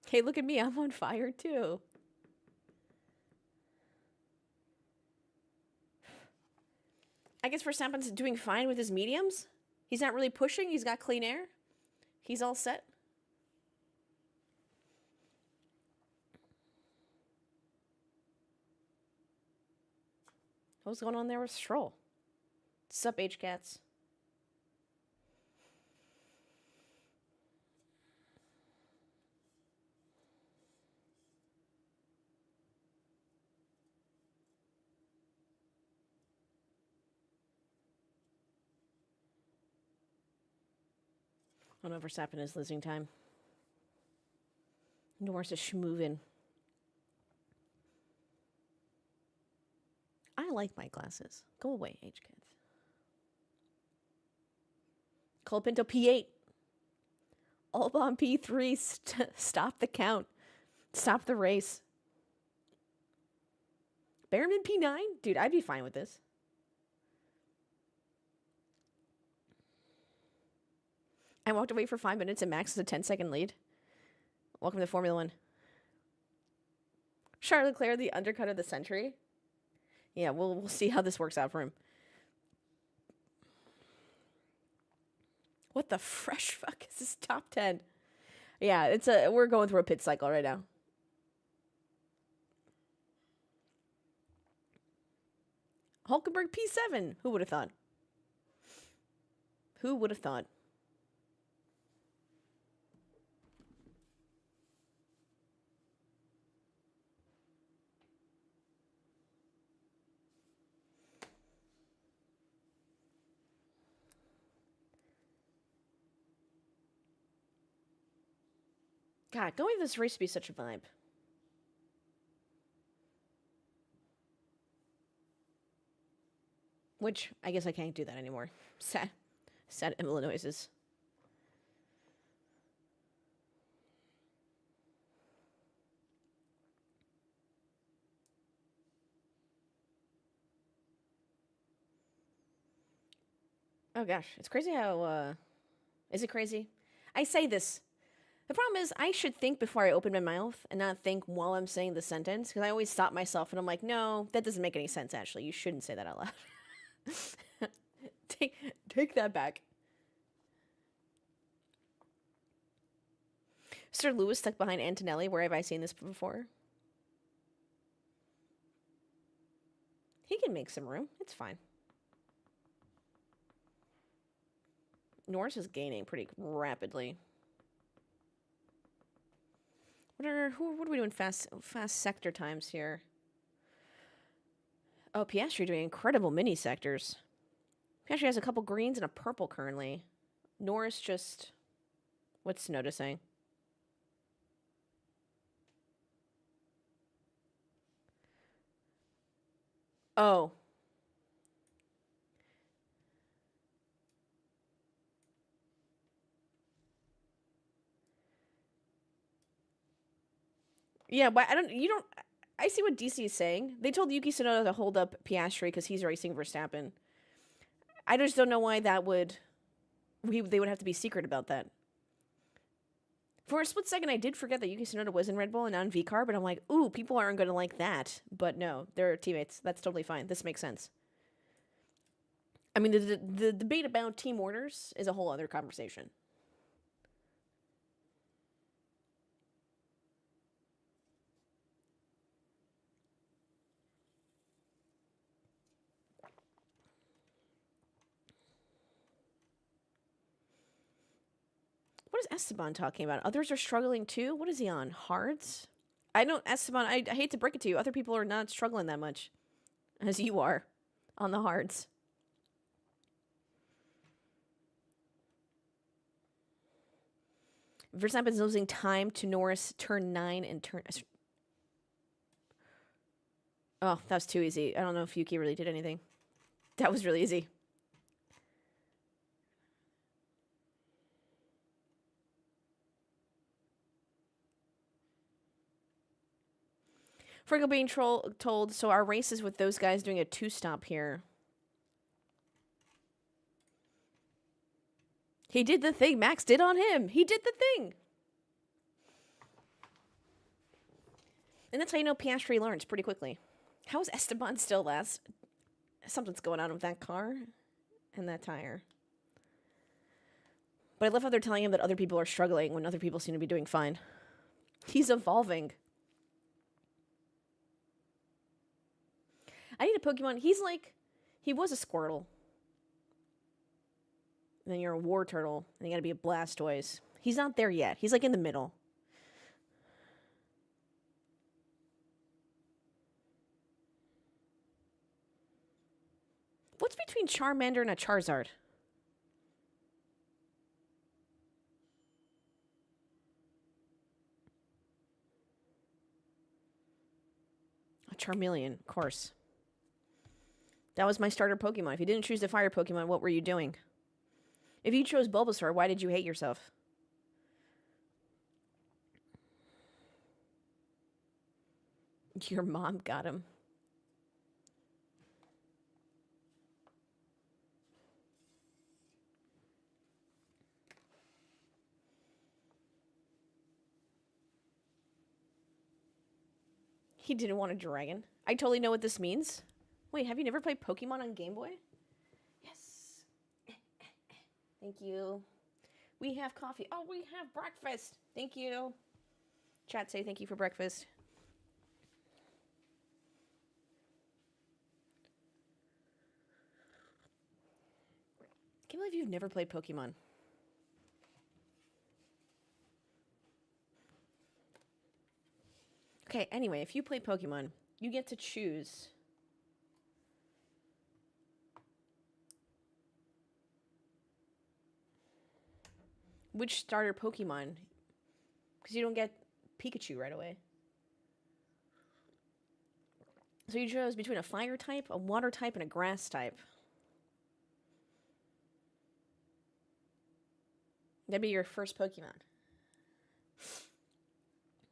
A: Hey, look at me. I'm on fire, too. I guess Verstappen's doing fine with his mediums. He's not really pushing. He's got clean air. He's all set. What's going on there with Stroll? Sup, H-Cats? I don't know if Verstappen is losing time. Norris is schmoovin'. I like my glasses. Go away, H-Kids. Colapinto P8. Albon P3. Stop the count. Stop the race. Behrman P9? Dude, I'd be fine with this. I walked away for 5 minutes and Max is a 10-second lead. Welcome to Formula One. Charles Leclerc, the undercut of the century. Yeah, we'll see how this works out for him. What the fresh fuck is this top 10? Yeah, we're going through a pit cycle right now. Hulkenberg P7. Who would have thought? Who would have thought? God, going to this race to be such a vibe. Which, I guess I can't do that anymore. Sad Imola noises. Oh gosh, it's crazy how, is it crazy? I say this. The problem is I should think before I open my mouth and not think while I'm saying the sentence, because I always stop myself and I'm like, no, that doesn't make any sense, actually. You shouldn't say that out loud. Take that back. Sir Lewis stuck behind Antonelli. Where have I seen this before? He can make some room. It's fine. Norris is gaining pretty rapidly. What are we doing fast sector times here? Oh, Piastri doing incredible mini sectors. Piastri has a couple greens and a purple currently. Norris just... What's noticing? Oh. Yeah, but I see what DC is saying. They told Yuki Tsunoda to hold up Piastri because he's racing Verstappen. I just don't know why that would... they would have to be secret about that. For a split second, I did forget that Yuki Tsunoda was in Red Bull and not in VCAR, but I'm like, ooh, people aren't going to like that. But no, they're teammates. That's totally fine. This makes sense. I mean, the debate about team orders is a whole other conversation. What is Esteban talking about? Others are struggling too? What is he on? Hards? I don't, Esteban, I hate to break it to you. Other people are not struggling that much as you are on the hards. Verstappen's losing time to Norris, turn 9 and turn... Oh, that was too easy. I don't know if Yuki really did anything. That was really easy. Frickle being told, so our race is with those guys doing a 2-stop here. He did the thing Max did on him. He did the thing. And that's how you know Piastri learns pretty quickly. How is Esteban still last? Something's going on with that car and that tire. But I love how they're telling him that other people are struggling when other people seem to be doing fine. He's evolving. I need a Pokemon. He's like, he was a Squirtle. And then you're a War Turtle. And you gotta be a Blastoise. He's not there yet. He's like in the middle. What's between Charmander and a Charizard? A Charmeleon, of course. That was my starter Pokemon. If you didn't choose the fire Pokemon, what were you doing? If you chose Bulbasaur, why did you hate yourself? Your mom got him. He didn't want a dragon. I totally know what this means. Wait, have you never played Pokemon on Game Boy? Yes. Thank you. We have coffee. Oh, we have breakfast. Thank you. Chat say thank you for breakfast. I can't believe you've never played Pokemon. Okay, anyway, if you play Pokemon, you get to choose which starter Pokemon, because you don't get Pikachu right away. So you chose between a fire type, a water type, and a grass type. That'd be your first Pokemon.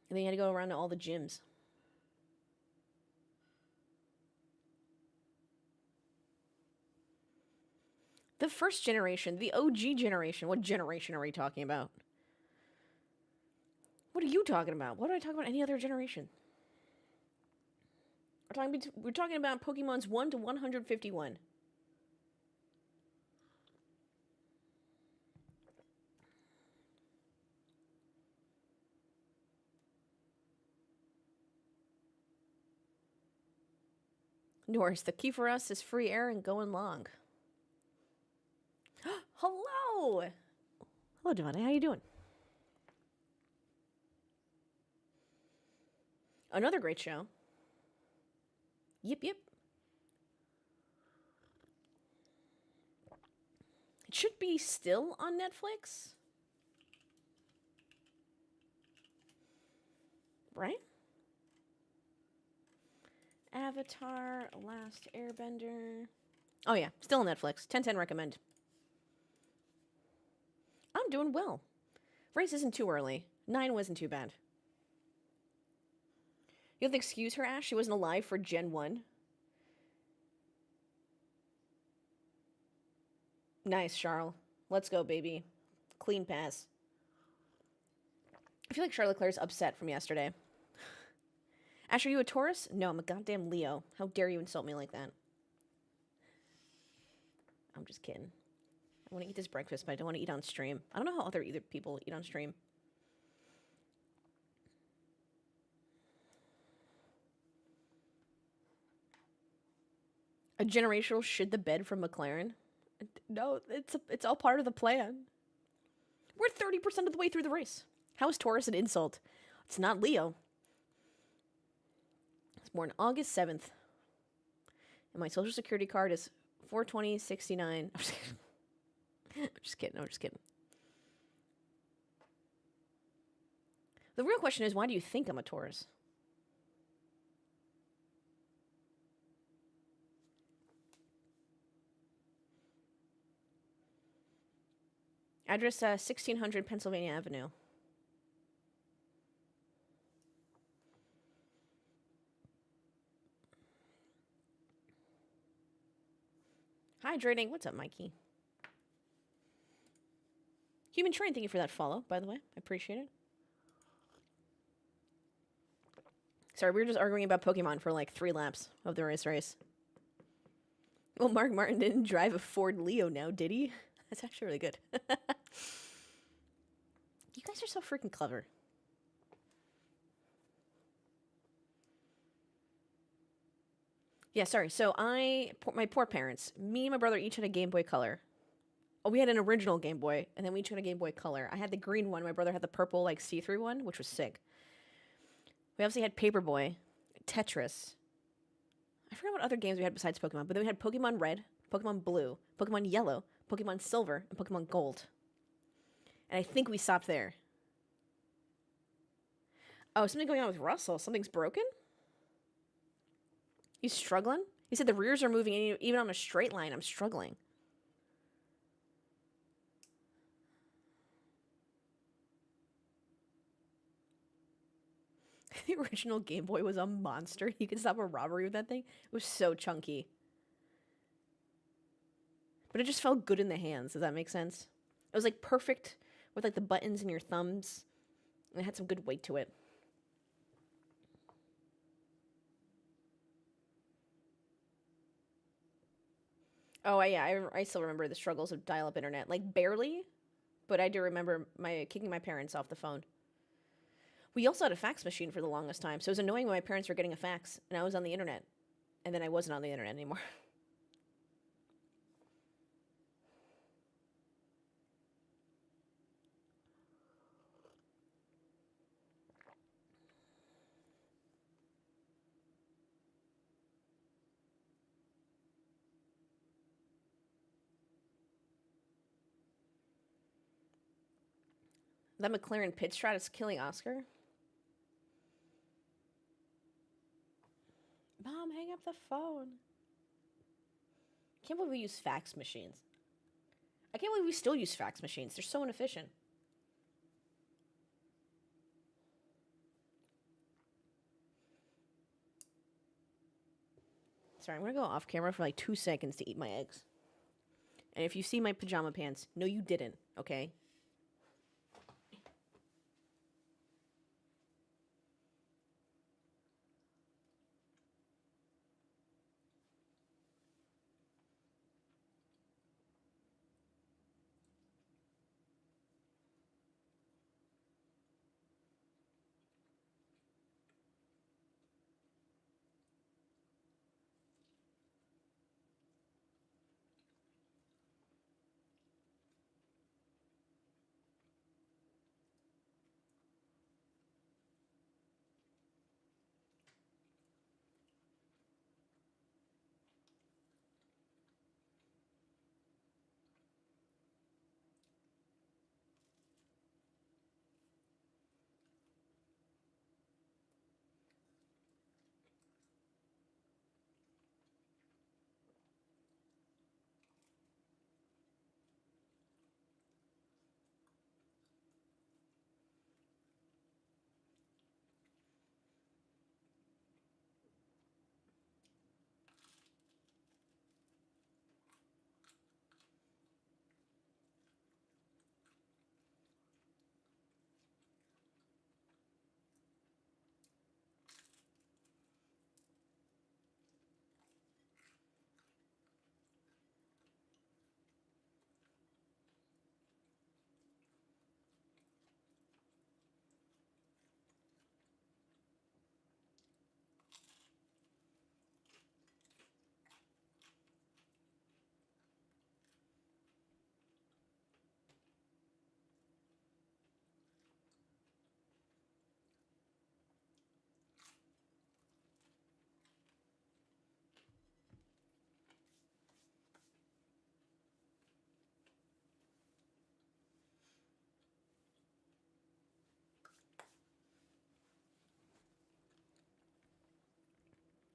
A: And then you had to go around to all the gyms. The first generation, the OG generation. What generation are we talking about? What are you talking about? What do I talk about any other generation? We're talking about Pokemon's 1 to 151. Norris, the key for us is free air and going long. Hello! Hello, Devontae. How you doing? Another great show. Yep. It should be still on Netflix. Right? Avatar, Last Airbender. Oh yeah, still on Netflix. 10/10 recommend. I'm doing well. Race isn't too early. 9 wasn't too bad. You have to excuse her, Ash. She wasn't alive for Gen 1. Nice, Charles. Let's go, baby. Clean pass. I feel like Charlotte Claire's upset from yesterday. Ash, are you a Taurus? No, I'm a goddamn Leo. How dare you insult me like that? I'm just kidding. I want to eat this breakfast, but I don't want to eat on stream. I don't know how other people eat on stream. A generational shit the bed from McLaren? No, it's all part of the plan. We're 30% of the way through the race. How is Taurus an insult? It's not Leo. I was born August 7th. And my social security card is 42069. I'm just kidding. The real question is, why do you think I'm a Taurus? Address 1600 Pennsylvania Avenue. Hydrating. What's up, Mikey? Human Train, thank you for that follow, by the way. I appreciate it. Sorry, we were just arguing about Pokemon for like 3 laps of the race. Well, Mark Martin didn't drive a Ford Leo now, did he? That's actually really good. You guys are so freaking clever. Yeah, sorry. So my poor parents, me and my brother each had a Game Boy Color. Oh, we had an original Game Boy, and then we each had a Game Boy Color. I had the green one. My brother had the purple, like, see-through one, which was sick. We obviously had Paperboy, Tetris. I forgot what other games we had besides Pokemon, but then we had Pokemon Red, Pokemon Blue, Pokemon Yellow, Pokemon Silver, and Pokemon Gold. And I think we stopped there. Oh, something going on with Russell. Something's broken? He's struggling? He said the rears are moving, and even on a straight line, I'm struggling. The original Game Boy was a monster. You could stop a robbery with that thing. It was so chunky. But it just felt good in the hands. Does that make sense? It was like perfect with like the buttons and your thumbs. And it had some good weight to it. Oh, yeah, I still remember the struggles of dial-up internet. Like, barely, but I do remember kicking my parents off the phone. We also had a fax machine for the longest time, so it was annoying when my parents were getting a fax, and I was on the internet, and then I wasn't on the internet anymore. That McLaren pit strat is killing Oscar. Mom, hang up the phone. I can't believe we use fax machines. I can't believe we still use fax machines. They're so inefficient. Sorry, I'm gonna go off camera for like 2 seconds to eat my eggs. And if you see my pajama pants, no, you didn't, okay?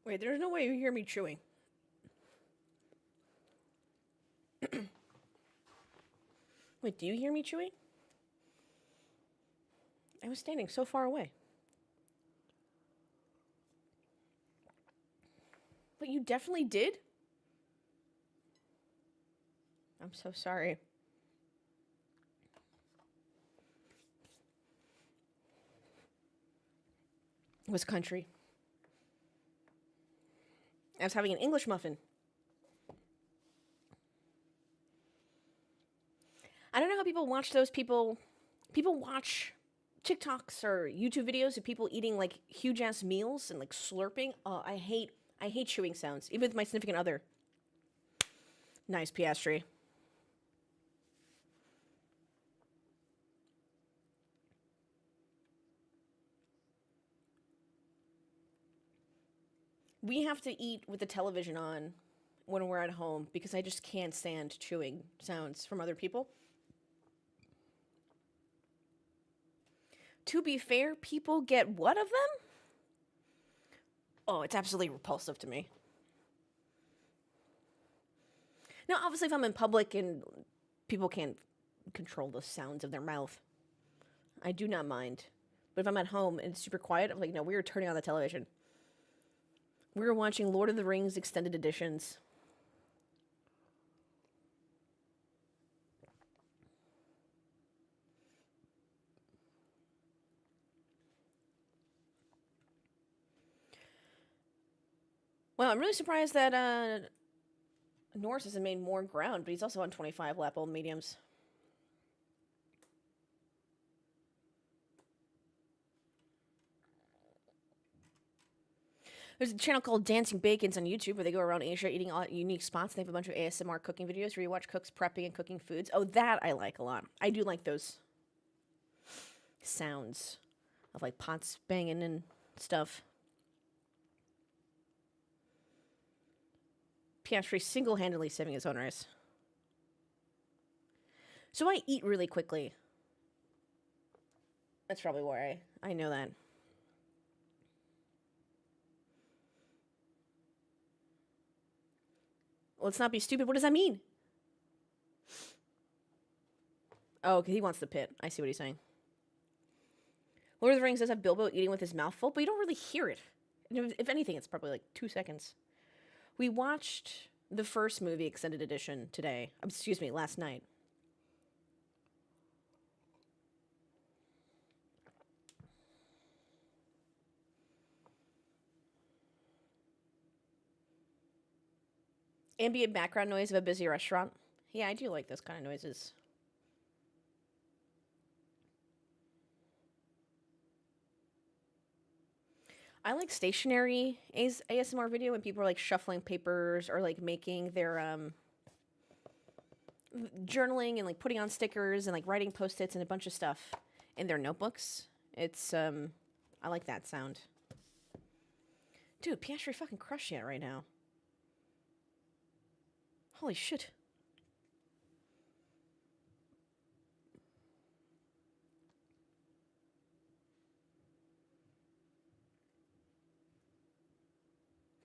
A: Wait, there's no way you hear me chewing. Wait, do you hear me chewing? I was standing so far away. But you definitely did? I'm so sorry. It was country. I was having an English muffin. I don't know how people watch those people. People watch TikToks or YouTube videos of people eating like huge ass meals and like slurping. Oh, I hate chewing sounds. Even with my significant other. Nice piastri. We have to eat with the television on when we're at home because I just can't stand chewing sounds from other people. To be fair, people get what of them? Oh, it's absolutely repulsive to me. Now, obviously, if I'm in public and people can't control the sounds of their mouth, I do not mind. But if I'm at home and it's super quiet, I'm like, no, we are turning on the television. We were watching Lord of the Rings extended editions. Well, I'm really surprised that Norris hasn't made more ground, but he's also on 25 lap old mediums. There's a channel called Dancing Bacons on YouTube where they go around Asia eating unique spots. They have a bunch of ASMR cooking videos where you watch cooks prepping and cooking foods. Oh, that I like a lot. I do like those sounds of like pots banging and stuff. Piastri single-handedly saving his own race. So I eat really quickly. That's probably why I know that. Let's not be stupid. What does that mean? Oh, because he wants the pit. I see what he's saying. Lord of the Rings does have Bilbo eating with his mouth full, but you don't really hear it. If anything, it's probably like 2 seconds. We watched the first movie extended edition today. Excuse me, last night. Ambient background noise of a busy restaurant. Yeah, I do like those kind of noises. I like stationary ASMR video when people are like shuffling papers or like making their journaling and like putting on stickers and like writing post-its and a bunch of stuff in their notebooks. It's I like that sound. Dude, Piastri fucking crushing it right now. Holy shit.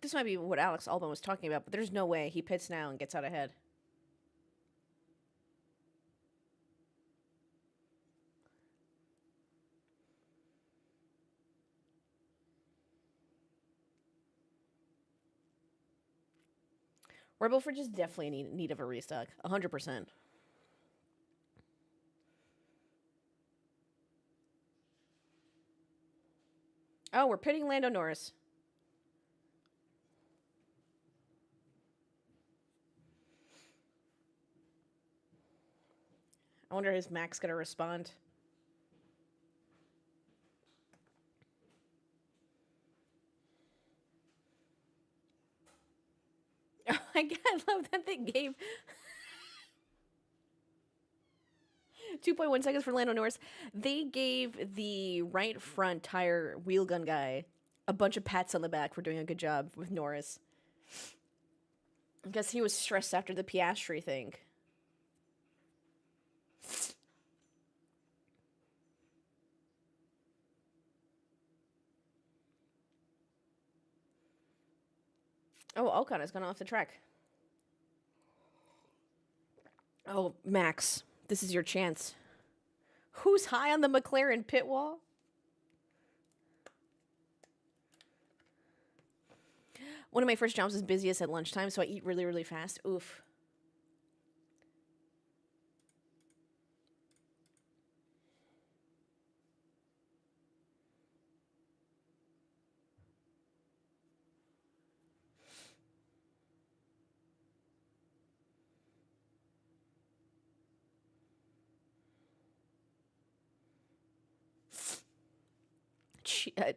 A: This might be what Alex Albon was talking about, but there's no way he pits now and gets out ahead. Rebel Fridge is definitely in need of a restock. 100%. Oh, we're pitting Lando Norris. I wonder is Max going to respond. I love that they gave 2.1 seconds for Lando Norris. They gave the right front tire wheel gun guy a bunch of pats on the back for doing a good job with Norris. I guess he was stressed after the Piastri thing. Oh, Ocon has gone off the track. Oh, Max, this is your chance. Who's high on the McLaren pit wall? One of my first jobs is busiest at lunchtime, so I eat really, really fast. Oof.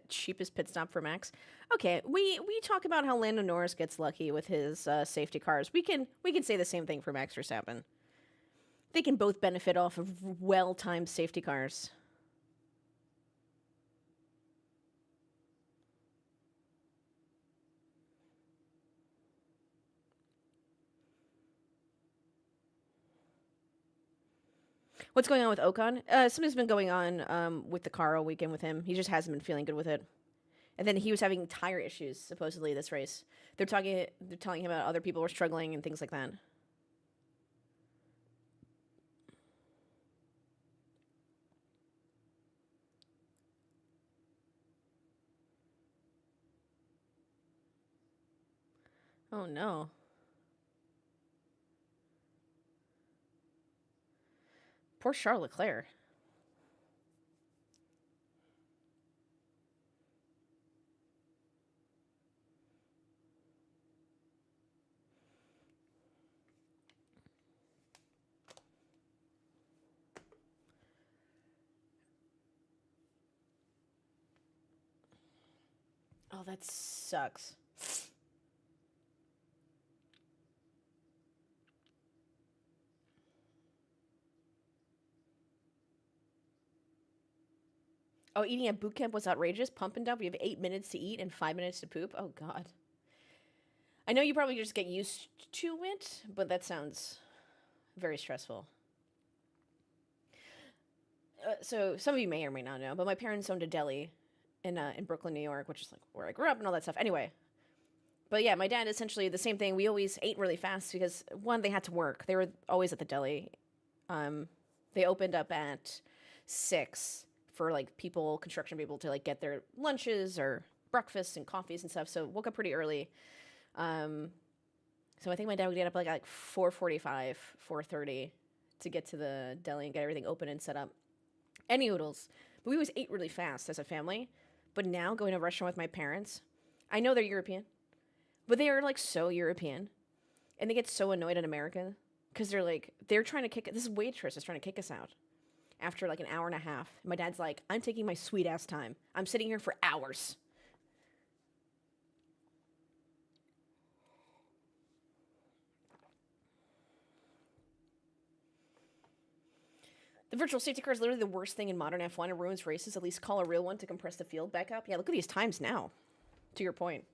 A: Cheapest pit stop for Max. Okay, we talk about how Lando Norris gets lucky with his safety cars. We can say the same thing for Max Verstappen. They can both benefit off of well-timed safety cars. What's going on with Ocon? Something's been going on with the car all weekend with him. He just hasn't been feeling good with it. And then he was having tire issues supposedly this race. They're telling him about other people were struggling and things like that. Oh no. Poor Charles Leclerc. Oh, that sucks. Oh, eating at boot camp was outrageous. Pump and dump. We have 8 minutes to eat and 5 minutes to poop. Oh, God. I know you probably just get used to it, but that sounds very stressful. So some of you may or may not know, but my parents owned a deli in Brooklyn, New York, which is like where I grew up and all that stuff. Anyway, but yeah, my dad essentially the same thing. We always ate really fast because one, they had to work. They were always at the deli. They opened up at 6 for like people, construction people, to like get their lunches or breakfasts and coffees and stuff. So woke up pretty early. So I think my dad would get up like 4:45, 4:30 to get to the deli and get everything open and set up. Any oodles. But we always ate really fast as a family. But now going to a restaurant with my parents, I know they're European, but they are like so European, and they get so annoyed at America because they're trying to kick. This waitress is trying to kick us out after like an hour and a half. My dad's like, I'm taking my sweet ass time. I'm sitting here for hours. The virtual safety car is literally the worst thing in modern F1. It ruins races. At least call a real one to compress the field back up. Yeah, look at these times now. To your point.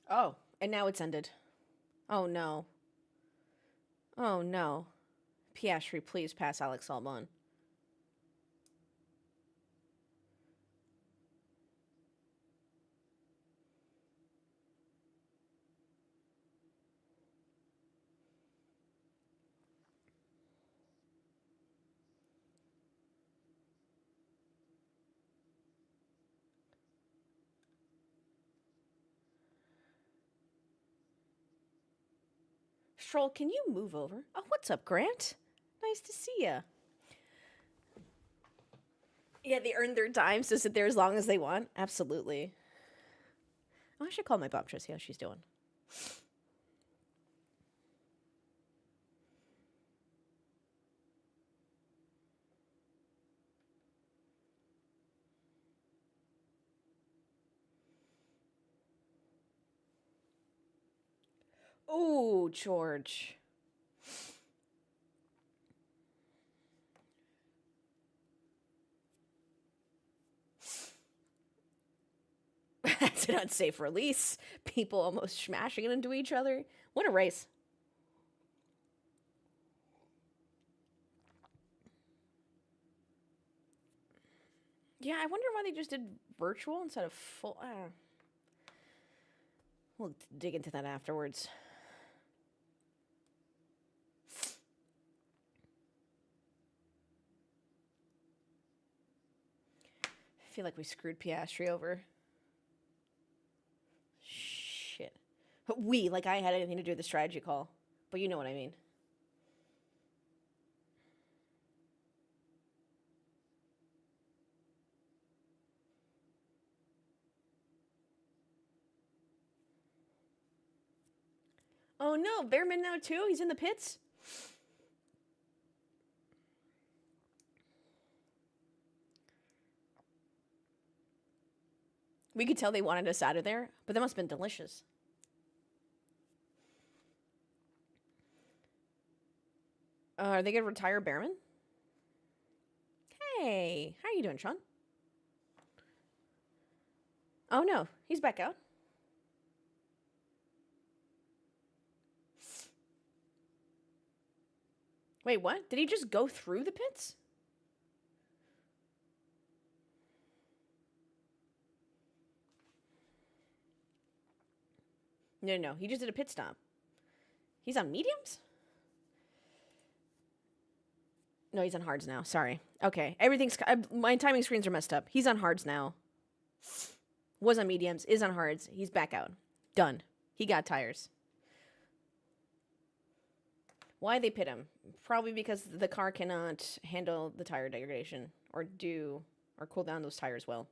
A: Oh, and now it's ended. Oh no. Oh no. Piastri, please pass Alex Albon. Stroll, can you move over? Oh, what's up, Grant? Nice to see ya. Yeah, they earned their time to sit there as long as they want. Absolutely. Oh, I should call my Bob to see how she's doing. Oh, George. That's an unsafe release. People almost smashing into each other. What a race. Yeah, I wonder why they just did virtual instead of full. We'll dig into that afterwards. I feel like we screwed Piastri over. Shit. Like I had anything to do with the strategy call. But you know what I mean. Oh no, Behrman now too? He's in the pits? We could tell they wanted us out of there, but that must have been delicious. Are they going to retire Behrman? Hey, how are you doing, Sean? Oh no, he's back out. Wait, what? Did he just go through the pits? No. He just did a pit stop. He's on mediums? No, he's on hards now. Sorry. Okay. Everything's... my timing screens are messed up. He's on hards now. Was on mediums. Is on hards. He's back out. Done. He got tires. Why they pit him? Probably because the car cannot handle the tire degradation. Or cool down those tires well.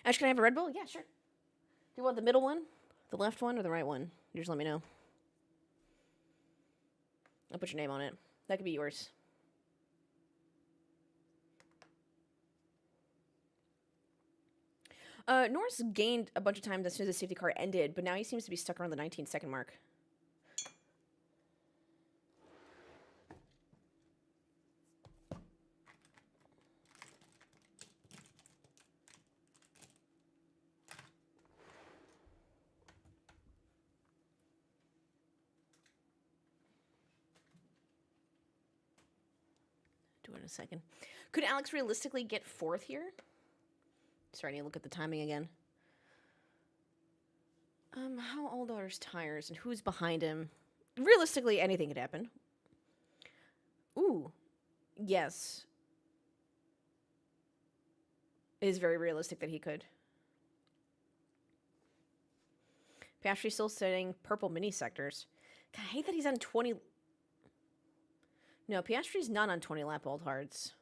A: Ash, can I have a Red Bull? Yeah, sure. Do you want the middle one, the left one, or the right one? You just let me know. I'll put your name on it. That could be yours. Norris gained a bunch of time as soon as the safety car ended, but now he seems to be stuck around the 19-second mark. Do it in a second. Could Alex realistically get fourth here? Sorry, I need to look at the timing again. How old are his tires and who's behind him? Realistically, anything could happen. Ooh. Yes. It is very realistic that he could. Piastri's still setting purple mini sectors. God, I hate that he's on 20... No, Piastri's not on 20 lap old hards.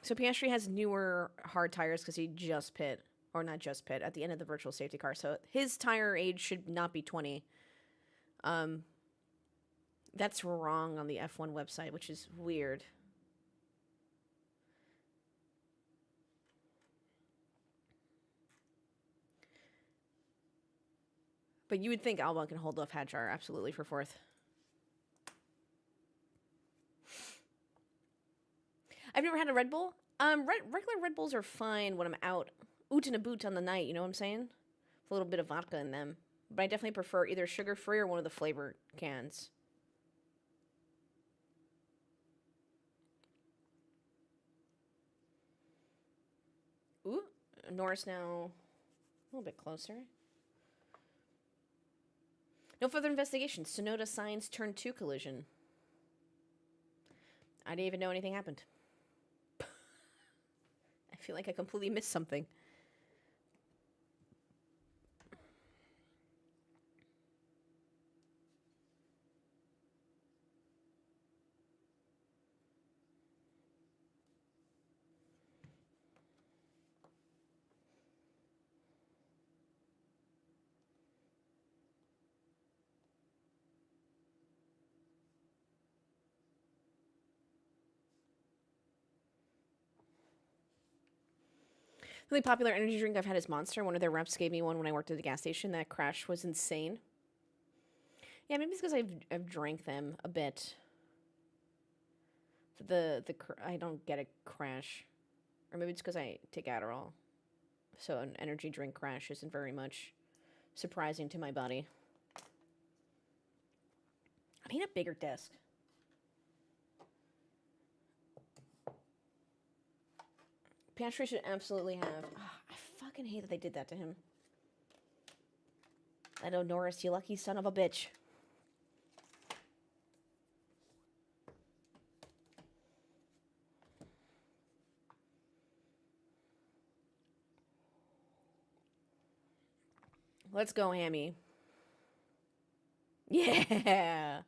A: So Piastri has newer hard tires because he just pit, or not just pit, at the end of the virtual safety car. So his tire age should not be 20. That's wrong on the F1 website, which is weird. But you would think Albon can hold off Hadjar absolutely for fourth. I've never had a Red Bull. Regular Red Bulls are fine when I'm out oot and a boot on the night, you know what I'm saying? With a little bit of vodka in them. But I definitely prefer either sugar-free or one of the flavor cans. Ooh, Norris now a little bit closer. No further investigation. Sonoda Signs Turn 2 collision. I didn't even know anything happened. I feel like I completely missed something. Really popular energy drink I've had is Monster. One of their reps gave me one when I worked at the gas station. That crash was insane. Yeah, maybe it's because I've drank them a bit. I don't get a crash, or maybe it's because I take Adderall, so an energy drink crash isn't very much surprising to my body. I need a bigger desk. Pantry should absolutely have. Oh, I fucking hate that they did that to him. I know, Norris, you lucky son of a bitch. Let's go, Hammy. Yeah.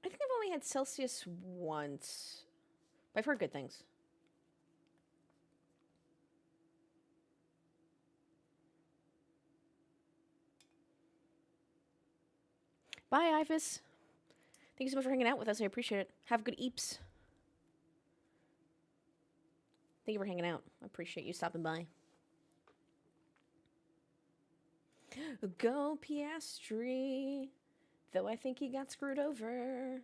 A: I think I've only had Celsius once. But I've heard good things. Bye, Ivis. Thank you so much for hanging out with us. I appreciate it. Have good eeps. Thank you for hanging out. I appreciate you stopping by. Go Piastri. Though I think he got screwed over.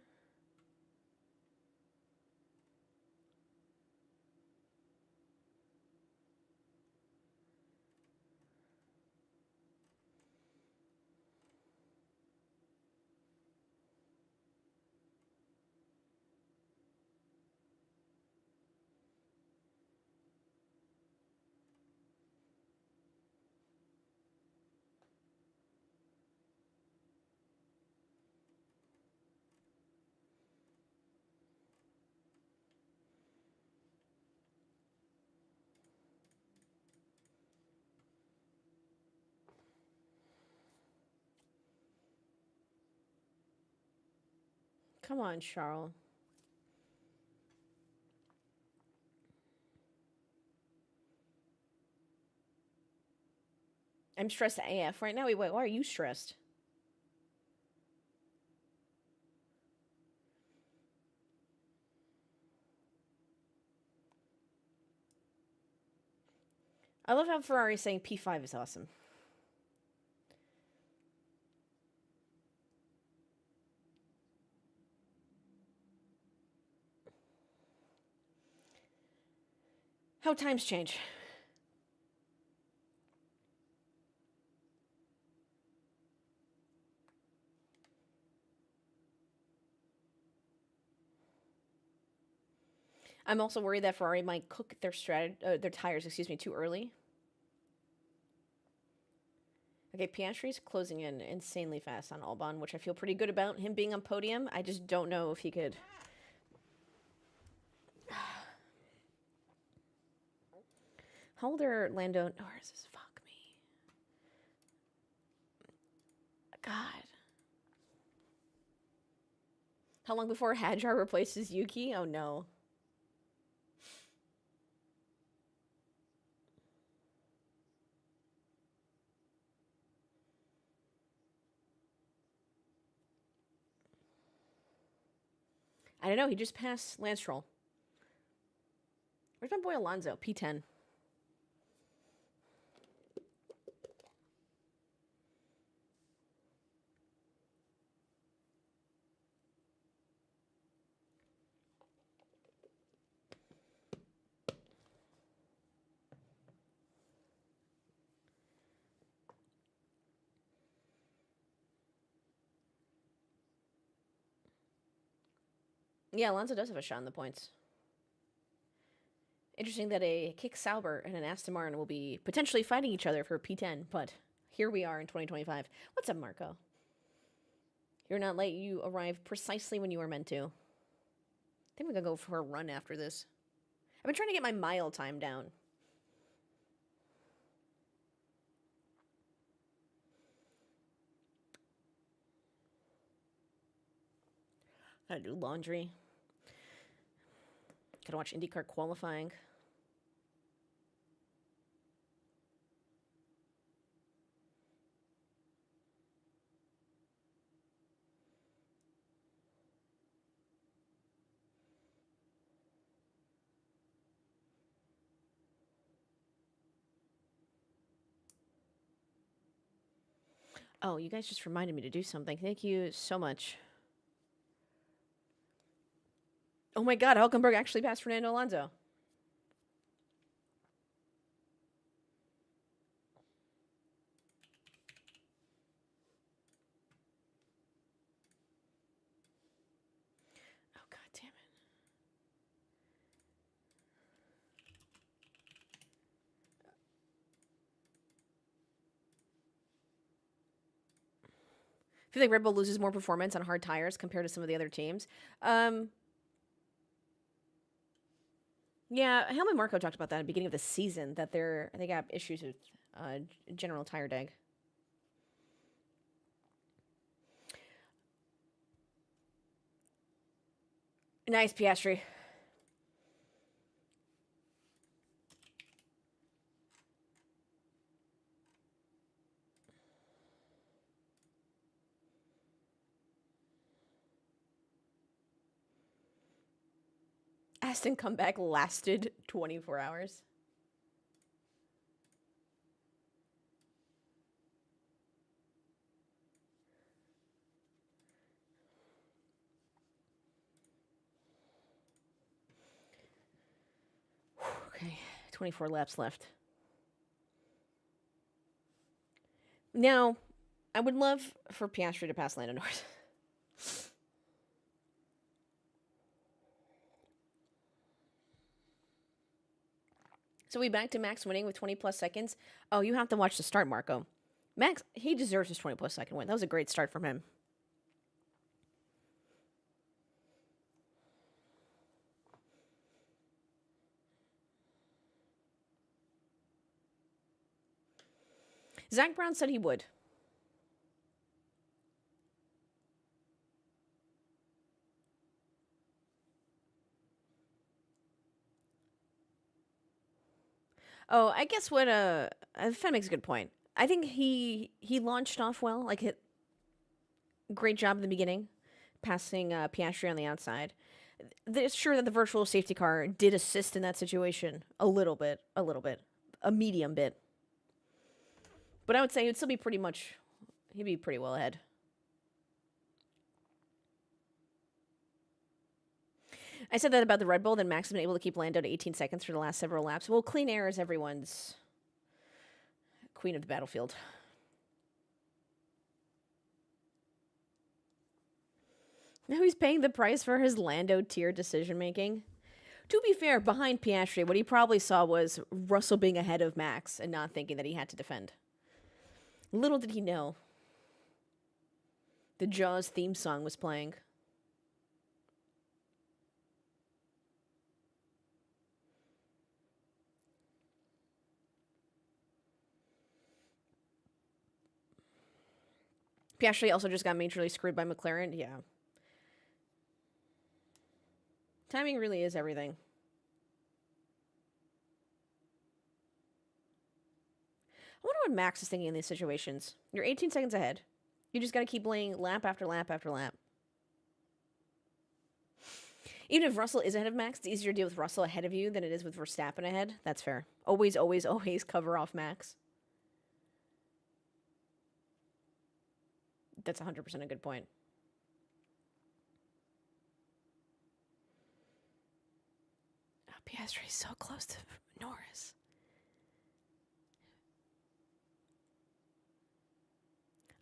A: Come on, Charles. I'm stressed AF right now. Wait, why are you stressed? I love how Ferrari's saying P5 is awesome. How times change. I'm also worried that Ferrari might cook their tires, too early. Okay, Piastri's closing in insanely fast on Albon, which I feel pretty good about him being on podium. I just don't know if he could. How old are Lando Norris? Fuck me. God. How long before Hadjar replaces Yuki? Oh no. I don't know. He just passed Lance Stroll. Where's my boy Alonso? P10. Yeah, Alonso does have a shot in the points. Interesting that a Kick Sauber and an Aston Martin will be potentially fighting each other for P10, but here we are in 2025. What's up, Marco? You're not late. You arrived precisely when you were meant to. I think we're gonna go for a run after this. I've been trying to get my mile time down. Gotta do laundry. Gotta watch IndyCar qualifying. Oh, you guys just reminded me to do something. Thank you so much. Oh my God, Hulkenberg actually passed Fernando Alonso. Oh God damn it. I feel like Red Bull loses more performance on hard tires compared to some of the other teams. Um, yeah, Helmut Marko talked about that at the beginning of the season, that they got issues with general tire deg. Nice, Piastri. Aston comeback lasted 24 hours. Okay, 24 laps left. Now, I would love for Piastri to pass Lando Norris. So we back to Max winning with 20 plus seconds. Oh, you have to watch the start, Marco. Max, he deserves his 20 plus second win. That was a great start from him. Zach Brown said he would. Oh, I guess what Fed makes a good point. I think he launched off well, like hit great job in the beginning, passing Piastri on the outside. It's sure that the virtual safety car did assist in that situation a little bit, a medium bit. But I would say he'd still be pretty much, he'd be pretty well ahead. I said that about the Red Bull, then Max has been able to keep Lando to 18 seconds for the last several laps. Well, clean air is everyone's queen of the battlefield. Now he's paying the price for his Lando tier decision making. To be fair, behind Piastri, what he probably saw was Russell being ahead of Max and not thinking that he had to defend. Little did he know, the Jaws theme song was playing. Piastri also just got majorly screwed by McLaren. Yeah. Timing really is everything. I wonder what Max is thinking in these situations. You're 18 seconds ahead. You just got to keep laying lap after lap after lap. Even if Russell is ahead of Max, it's easier to deal with Russell ahead of you than it is with Verstappen ahead. That's fair. Always, always, always cover off Max. That's 100% a good point. Oh, Piastri is so close to Norris.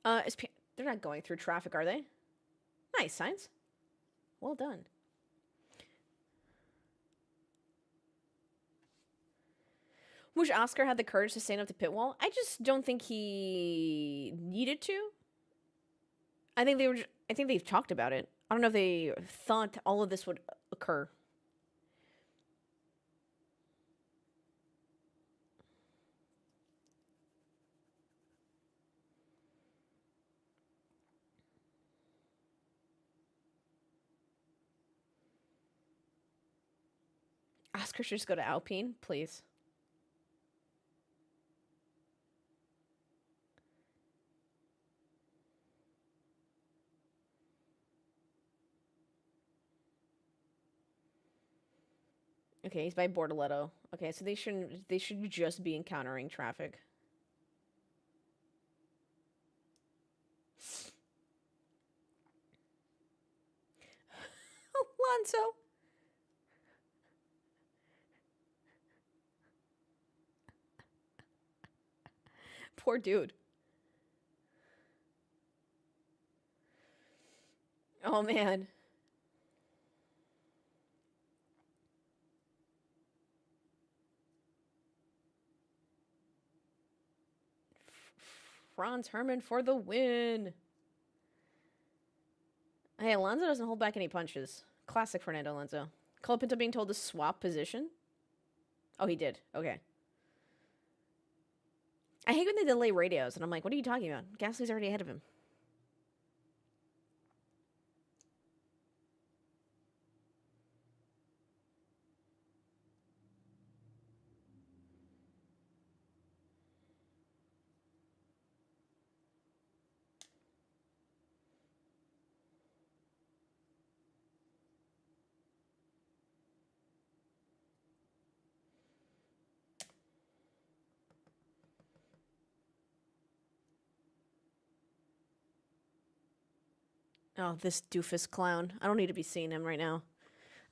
A: They're not going through traffic, are they? Nice, Sainz. Well done. Wish Oscar had the courage to stand up to pit wall. I just don't think he needed to. I think I think they've talked about it. I don't know if they thought all of this would occur. Oscar should just go to Alpine, please. Okay, he's by Bortoletto. Okay, so they should just be encountering traffic. Alonso. Poor dude. Oh, man. Franz Hermann for the win. Hey, Alonso doesn't hold back any punches. Classic Fernando Alonso. Colapinto being told to swap position? Oh, he did. Okay. I hate when they delay radios, and I'm like, what are you talking about? Gasly's already ahead of him. Oh, this doofus clown. I don't need to be seeing him right now.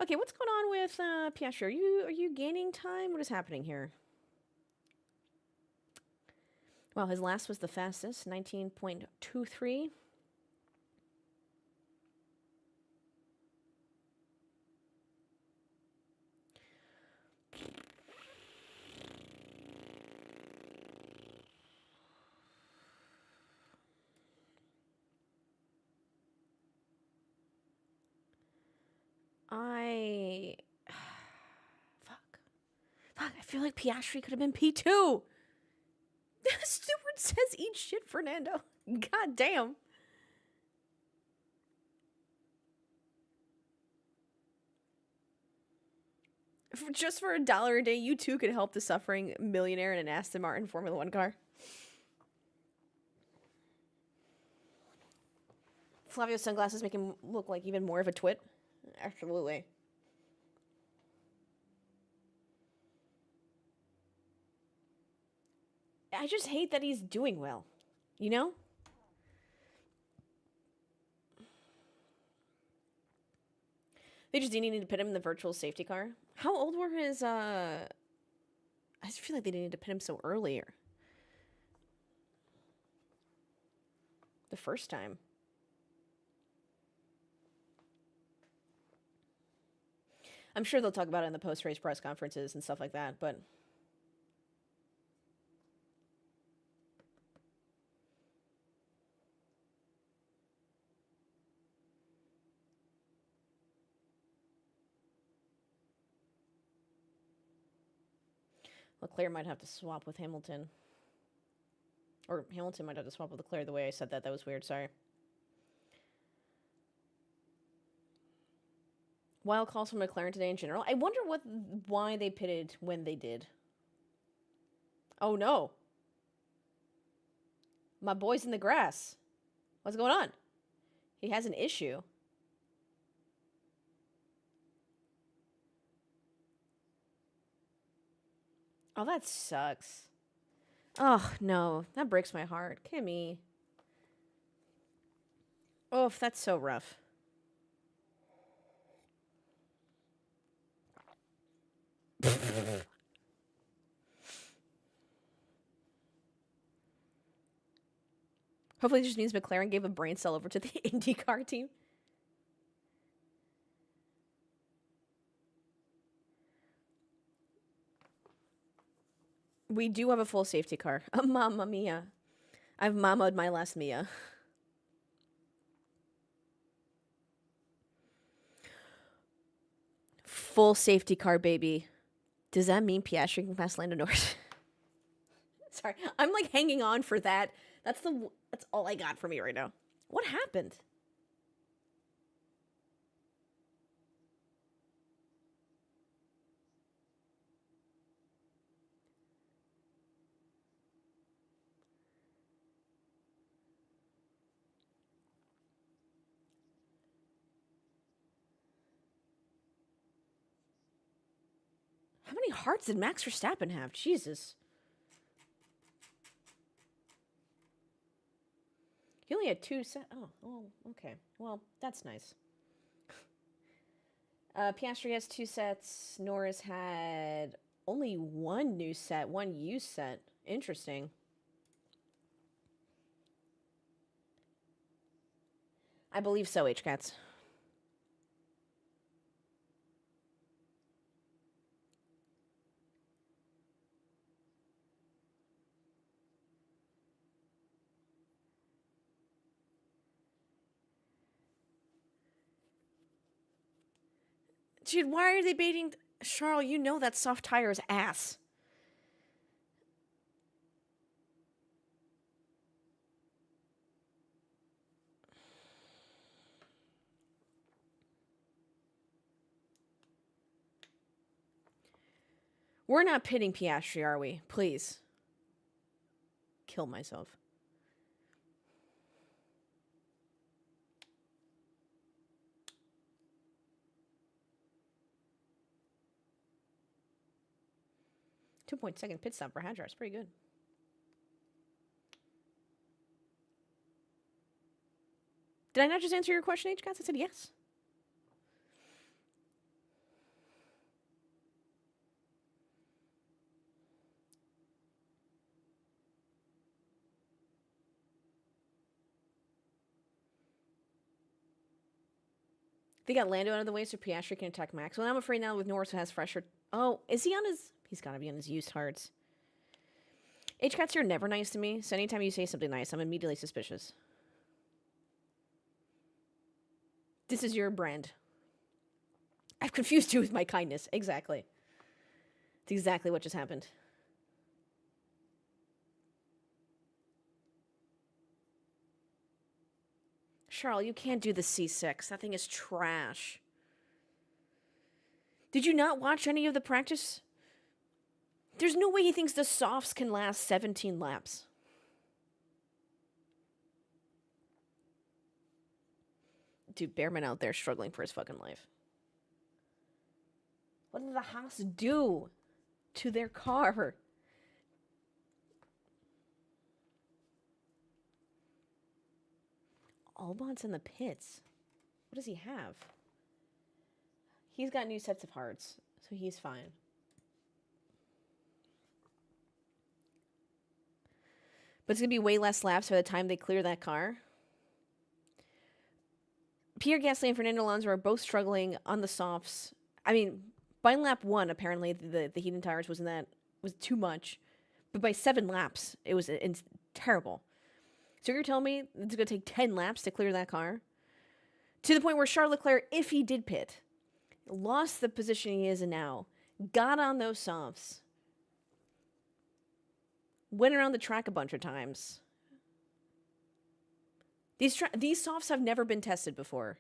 A: Okay, what's going on with Piastri? Are you gaining time? What is happening here? Well, his last was the fastest, 19.23. Fuck, I feel like Piastri could have been P2. Stewart says eat shit, Fernando. God damn. Just for $1 a day, you too could help the suffering millionaire in an Aston Martin Formula One car. Flavio's sunglasses make him look like even more of a twit. Absolutely. I just hate that he's doing well. You know? They just needed to put him in the virtual safety car. How old were his, I just feel like they needed to put him so earlier. The first time. I'm sure they'll talk about it in the post-race press conferences and stuff like that, but... Leclerc might have to swap with Hamilton. Or Hamilton might have to swap with Leclerc. The way I said that was weird. Sorry. Wild calls from McLaren today in general. I wonder why they pitted when they did. Oh no. My boy's in the grass. What's going on? He has an issue. Oh, that sucks. Oh, no. That breaks my heart. Kimmy. Oh, that's so rough. Hopefully it just means McLaren gave a brain cell over to the IndyCar team. We do have a full safety car. Mamma mia. I've mammaed my last Mia. Full safety car, baby. Does that mean Piastri can pass Lando Norris? Sorry, I'm like hanging on for that. That's all I got for me right now. What happened? How many hearts did Max Verstappen have? Jesus. He only had 2 set. Oh, okay. Well, that's nice. Piastri has 2 sets. Norris had only 1 new set, 1 used set. Interesting. I believe so, H-Cats. Dude, why are they baiting... Charles, you know that soft tire is ass. We're not pitting Piastri, are we? Please. Kill myself. Two-point-second pit stop for Hadjar. It's pretty good. Did I not just answer your question, H-Cats? I said yes. They got Lando out of the way so Piastri can attack Max. Well, I'm afraid now with Norris who has fresher... Oh, is he on his... He's got to be on his used hards. H-Cats, you're never nice to me, so anytime you say something nice, I'm immediately suspicious. This is your brand. I've confused you with my kindness. Exactly. It's exactly what just happened. Charles, you can't do the C6. That thing is trash. Did you not watch any of the practice? There's no way he thinks the softs can last 17 laps. Dude, Bearman out there struggling for his fucking life. What did the Haas do to their car? Albon's in the pits. What does he have? He's got new sets of hards, so he's fine. But it's going to be way less laps by the time they clear that car. Pierre Gasly and Fernando Alonso are both struggling on the softs. I mean, by lap 1, apparently the heating tires was too much. But by 7 laps, it's terrible. So you're telling me it's going to take 10 laps to clear that car? To the point where Charles Leclerc, if he did pit, lost the position he is in now, got on those softs, went around the track a bunch of times. These softs have never been tested before,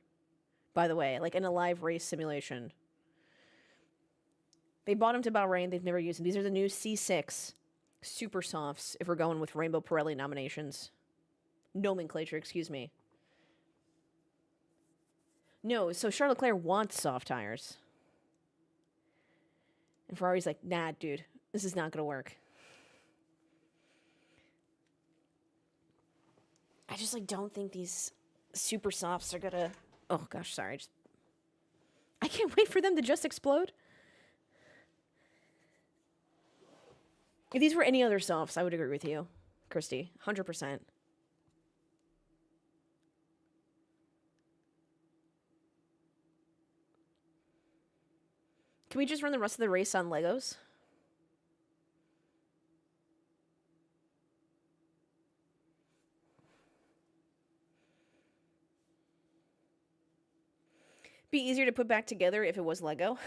A: by the way, like in a live race simulation. They bought them to Bahrain. They've never used them. These are the new C6 super softs, if we're going with Rainbow Pirelli nominations. Nomenclature, excuse me. No, so Charles Leclerc wants soft tires. And Ferrari's like, nah, dude, this is not going to work. I just, don't think these super softs are going to... Oh, gosh, sorry. I can't wait for them to just explode. If these were any other softs, I would agree with you, Christy. 100%. Can we just run the rest of the race on Legos? Be easier to put back together if it was Lego.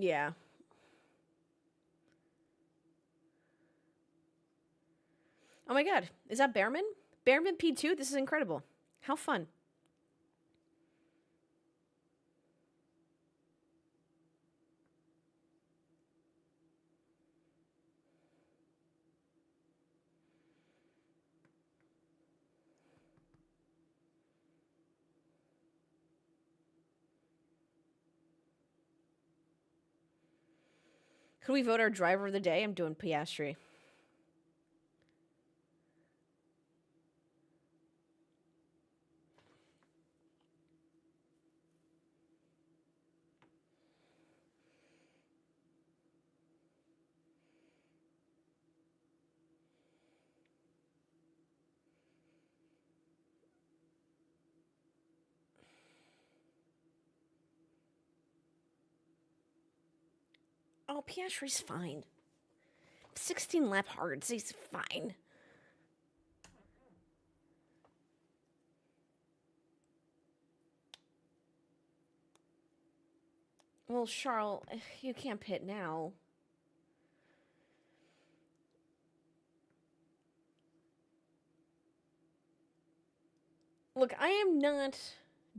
A: Yeah. Oh my god. Is that Bearman? Bearman P2? This is incredible. How fun. Could we vote our driver of the day? I'm doing Piastri. Oh, Piastri's fine. 16 lap hards. He's fine. Well, Charles, you can't pit now. Look, I am not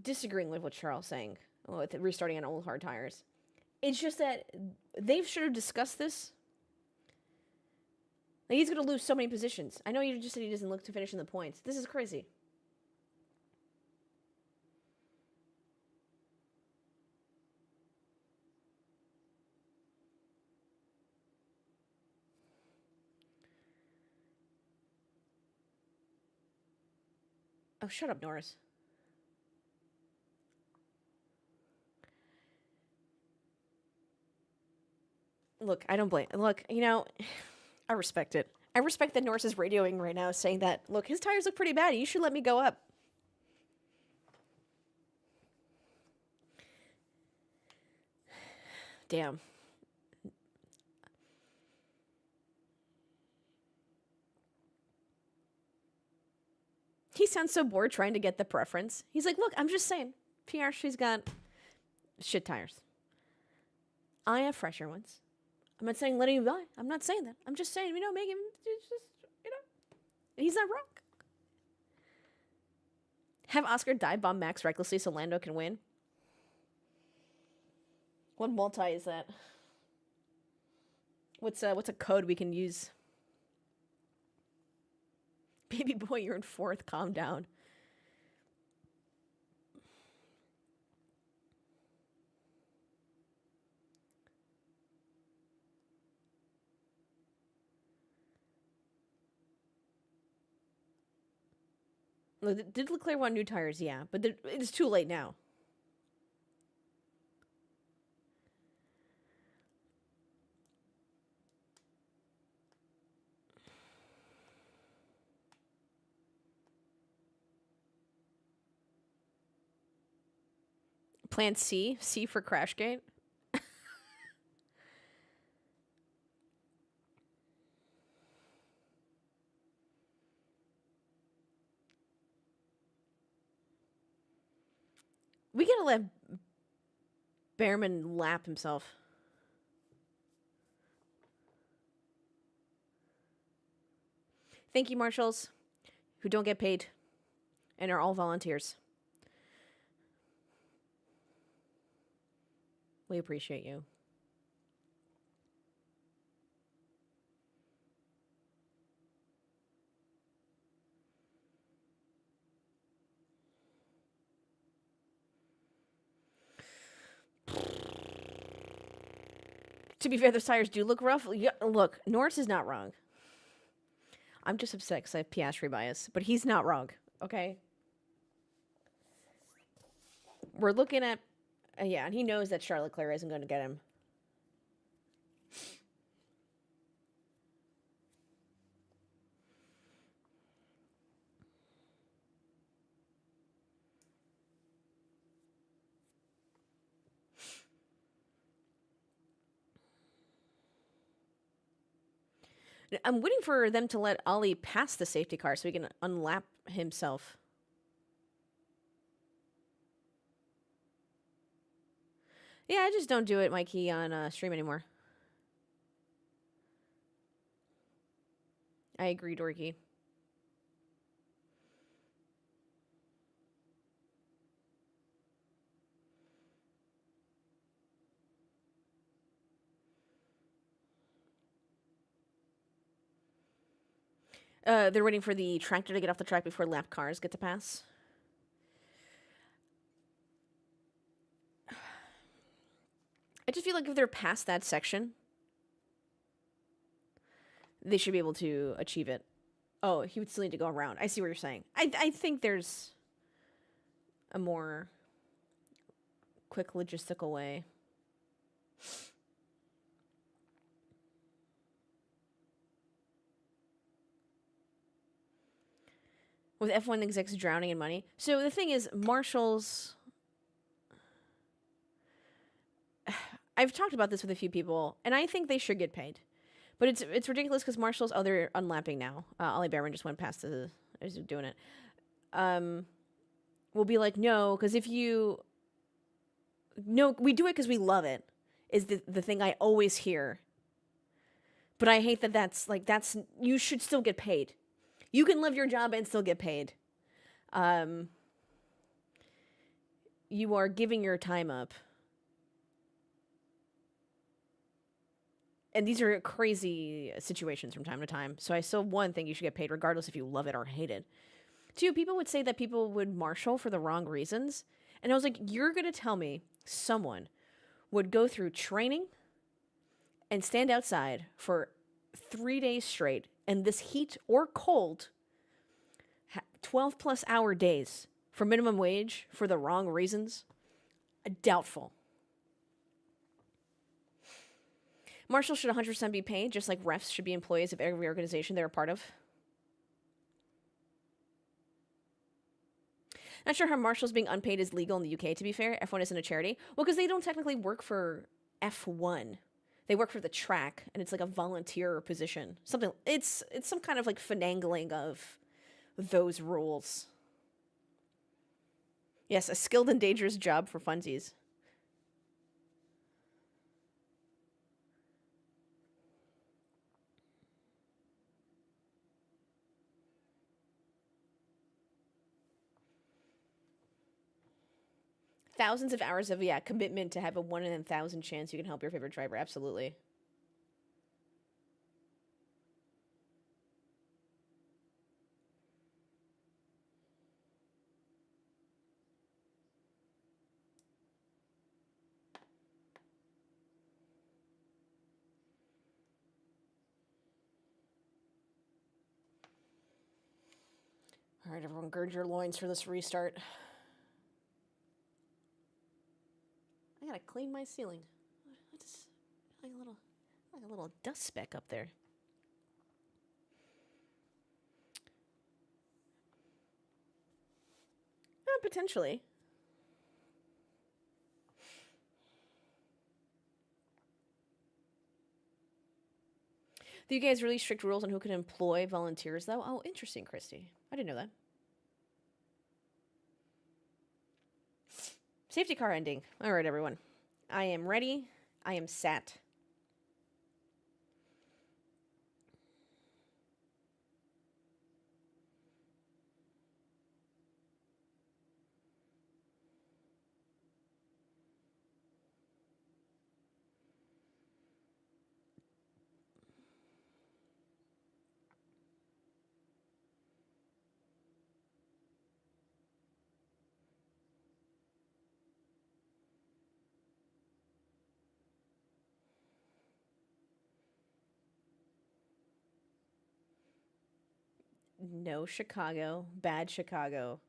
A: disagreeing with what Charles is saying with restarting on old hard tires. It's just that they should have discussed this. Like, he's going to lose so many positions. I know you just said he doesn't look to finish in the points. This is crazy. Oh, shut up, Norris. Look, I don't blame. Look, you know, I respect it. I respect that Norris is radioing right now saying that, look, his tires look pretty bad. You should let me go up. Damn. He sounds so bored trying to get the preference. He's like, look, I'm just saying. Piastri's got shit tires. I have fresher ones. I'm not saying let him buy. I'm not saying that. I'm just saying, make him just, he's not wrong. Have Oscar dive bomb Max recklessly so Lando can win. What multi is that? What's a code we can use? Baby boy, you're in fourth. Calm down. Did Leclerc want new tires? Yeah, but it's too late now. Plan C? C for Crashgate? We gotta let Behrman lap himself. Thank you, marshals, who don't get paid and are all volunteers. We appreciate you. To be fair, those tires do look rough. Yeah, look, Norris is not wrong. I'm just upset because I have Piastri bias, but he's not wrong, okay? We're looking at... yeah, and he knows that Charles Leclerc isn't going to get him. I'm waiting for them to let Ollie pass the safety car so he can unlap himself. Yeah, I just don't do it, Mikey, on stream anymore. I agree, Dorky. They're waiting for the tractor to get off the track before lap cars get to pass. I just feel like if they're past that section, they should be able to achieve it. Oh, he would still need to go around. I see what you're saying. I think there's a more quick logistical way. With F1 execs drowning in money. So the thing is, marshals... I've talked about this with a few people, and I think they should get paid. But it's ridiculous because marshals, oh, they're unlapping now. Ollie Behrman just went past is doing it. We'll be like, no, because if you... No, we do it because we love it, is the thing I always hear. But I hate that's... You should still get paid. You can love your job and still get paid. You are giving your time up. And these are crazy situations from time to time. So I still, one, think you should get paid regardless if you love it or hate it. Two, people would say that people would marshal for the wrong reasons. And I was like, you're going to tell me someone would go through training and stand outside for 3 days straight in this heat or cold, 12-plus hour days for minimum wage for the wrong reasons? Doubtful. Marshals should 100% be paid, just like refs should be employees of every organization they're a part of. Not sure how marshals being unpaid is legal in the UK, to be fair. F1 isn't a charity. Well, because they don't technically work for F1. They work for the track, and it's like a volunteer position. It's some kind of like finagling of those rules. Yes, a skilled and dangerous job for funsies. Thousands of hours of, commitment to have a 1 in 1,000 chance you can help your favorite driver. Absolutely. All right, everyone, gird your loins for this restart. I gotta clean my ceiling. It's like a little dust speck up there. Potentially. The UK has really strict rules on who can employ volunteers, though. Oh, interesting, Christy. I didn't know that. Safety car ending. All right, everyone. I am ready. I am sat. No Chicago. Bad Chicago.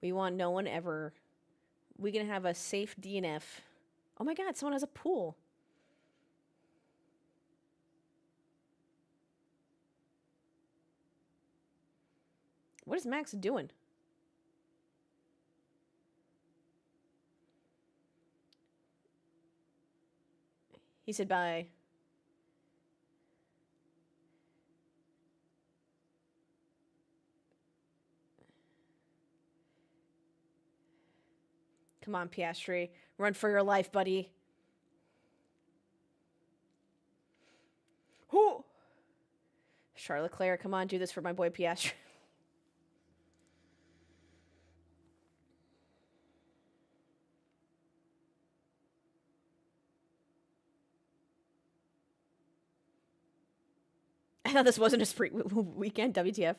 A: We want no one ever. We can have a safe DNF. Oh my god, someone has a pool. What is Max doing? He said bye. Come on, Piastri. Run for your life, buddy. Who? Charles Leclerc, come on, do this for my boy Piastri. I thought this wasn't a spree weekend, WTF.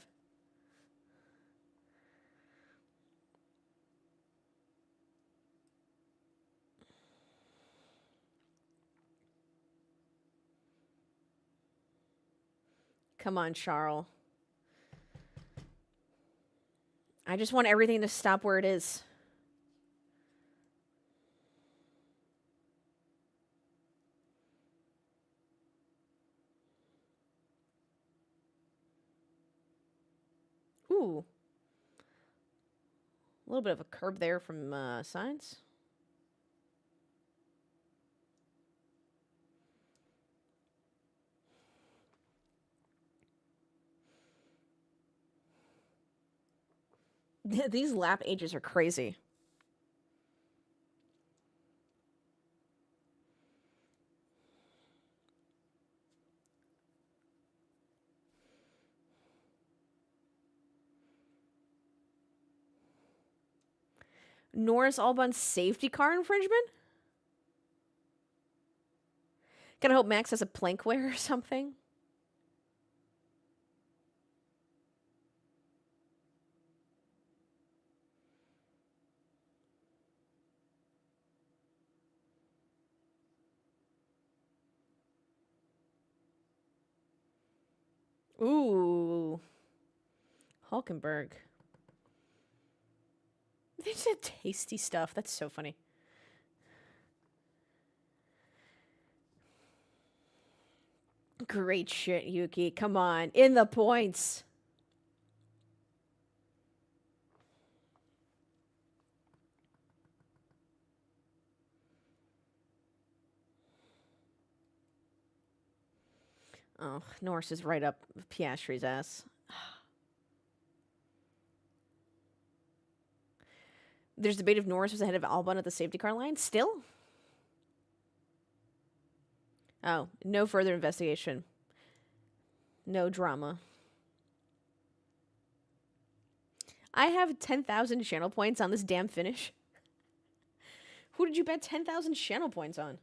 A: Come on, Charles. I just want everything to stop where it is. Ooh. A little bit of a curb there from Sainz. These lap ages are crazy. Norris Albon safety car infringement? Gotta hope Max has a plankware or something. Ooh. Hulkenberg. They said tasty stuff. That's so funny. Great shit, Yuki. Come on. In the points. Oh, Norris is right up Piastri's ass. There's debate if Norris was ahead of Albon at the safety car line. Still? Oh, no further investigation. No drama. I have 10,000 channel points on this damn finish. Who did you bet 10,000 channel points on?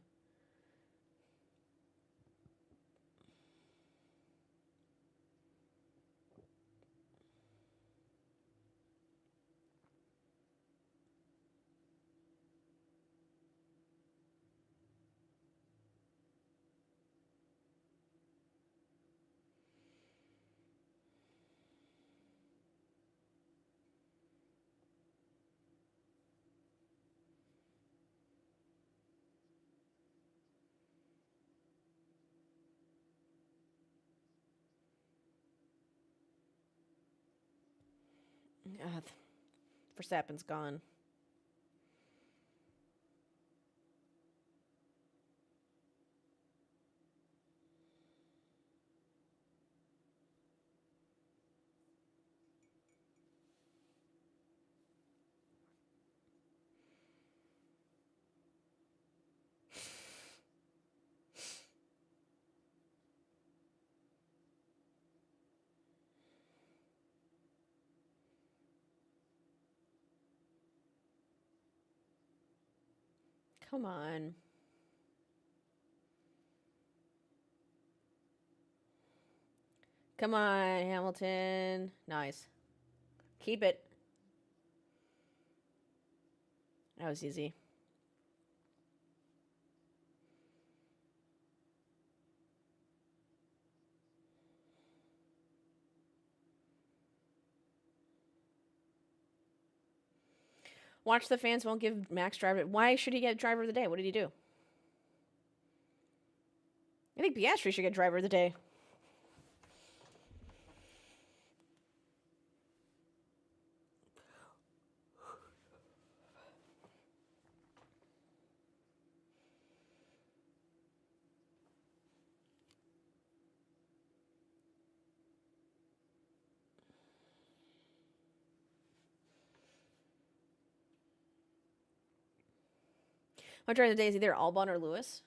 A: Verstappen's gone. Come on. Come on, Hamilton. Nice. Keep it. That was easy. Watch the fans won't give Max driver. Why should he get driver of the day? What did he do? I think Piastri should get driver of the day. My driver of the day is either Albon or Lewis.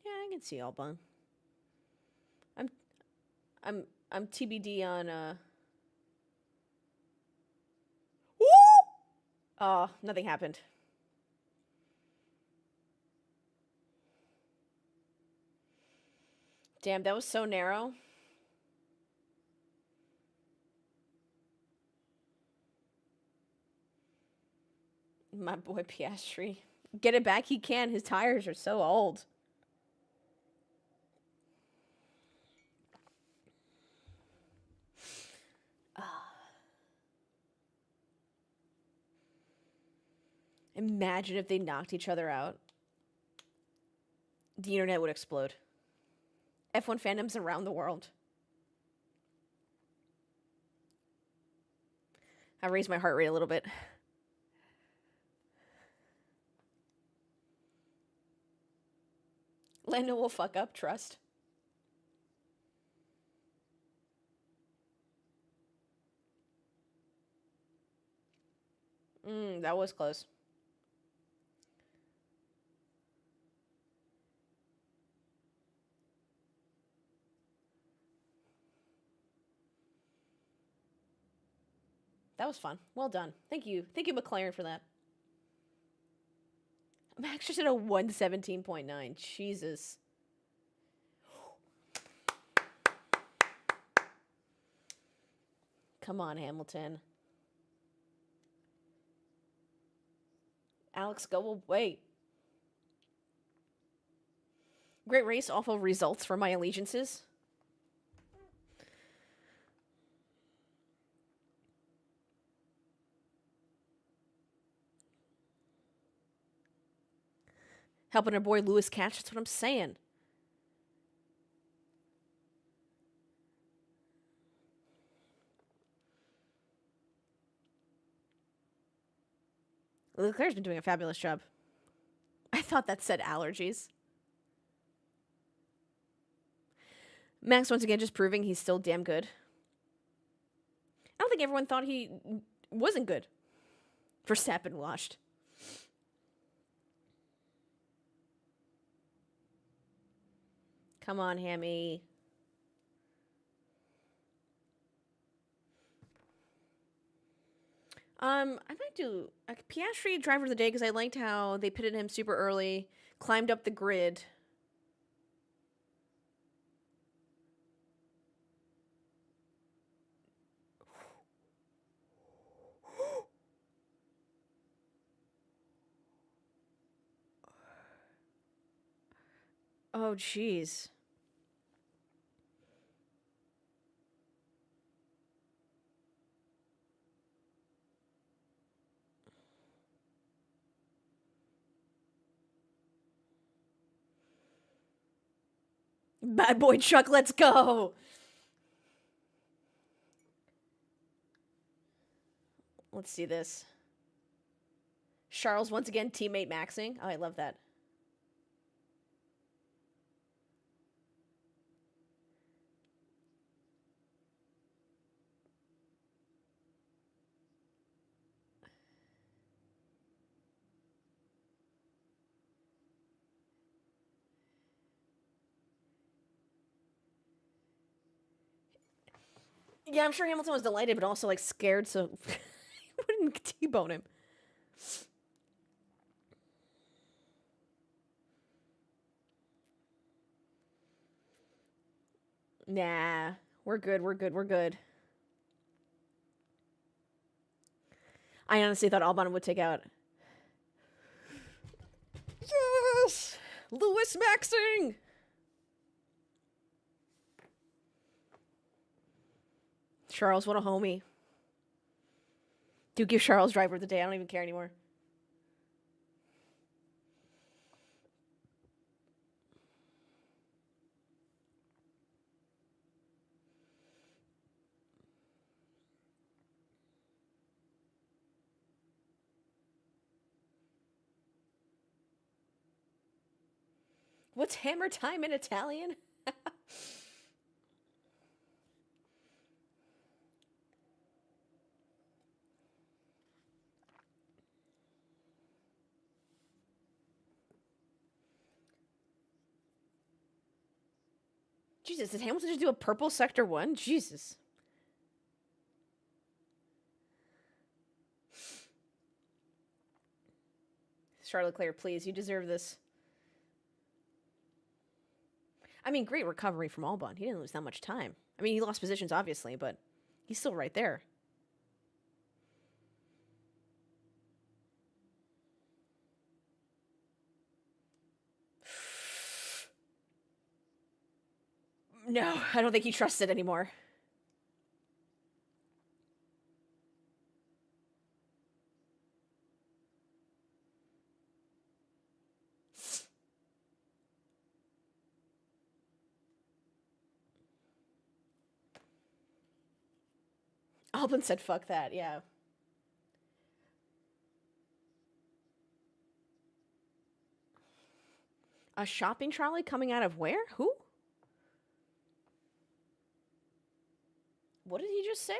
A: Yeah, I can see Albon. I'm TBD on Woo! Oh, nothing happened. Damn, that was so narrow. My boy Piastri. Get it back he can. His tires are so old. Imagine if they knocked each other out. The internet would explode. F1 fandoms around the world. I raised my heart rate a little bit. Lando will fuck up, trust. That was close. That was fun. Well done. Thank you. Thank you, McLaren, for that. Max just at a 117.9. Jesus. Come on, Hamilton. Alex, go away. Great race, awful results for my allegiances. Helping our boy Lewis catch, that's what I'm saying. Leclerc's been doing a fabulous job. I thought that said allergies. Max once again just proving he's still damn good. I don't think everyone thought he wasn't good. Verstappen washed. Come on, Hammy. I might do a Piastri driver of the day because I liked how they pitted him super early, climbed up the grid. Oh, jeez. Bad boy Chuck, let's go. Let's see this. Charles once again teammate maxing. Oh, I love that. Yeah, I'm sure Hamilton was delighted, but also, like, scared, so he wouldn't T-bone him. Nah, we're good, we're good, we're good. I honestly thought Albon would take out. Yes! Lewis maxing! Charles, what a homie. Dude, give Charles driver of the day. I don't even care anymore. What's hammer time in Italian? Jesus, did Hamilton just do a purple sector 1? Jesus. Charles Leclerc, please, you deserve this. I mean, great recovery from Albon. He didn't lose that much time. I mean, he lost positions, obviously, but he's still right there. No, I don't think he trusts it anymore. Albin said, fuck that, yeah. A shopping trolley coming out of where? Who? What did he just say?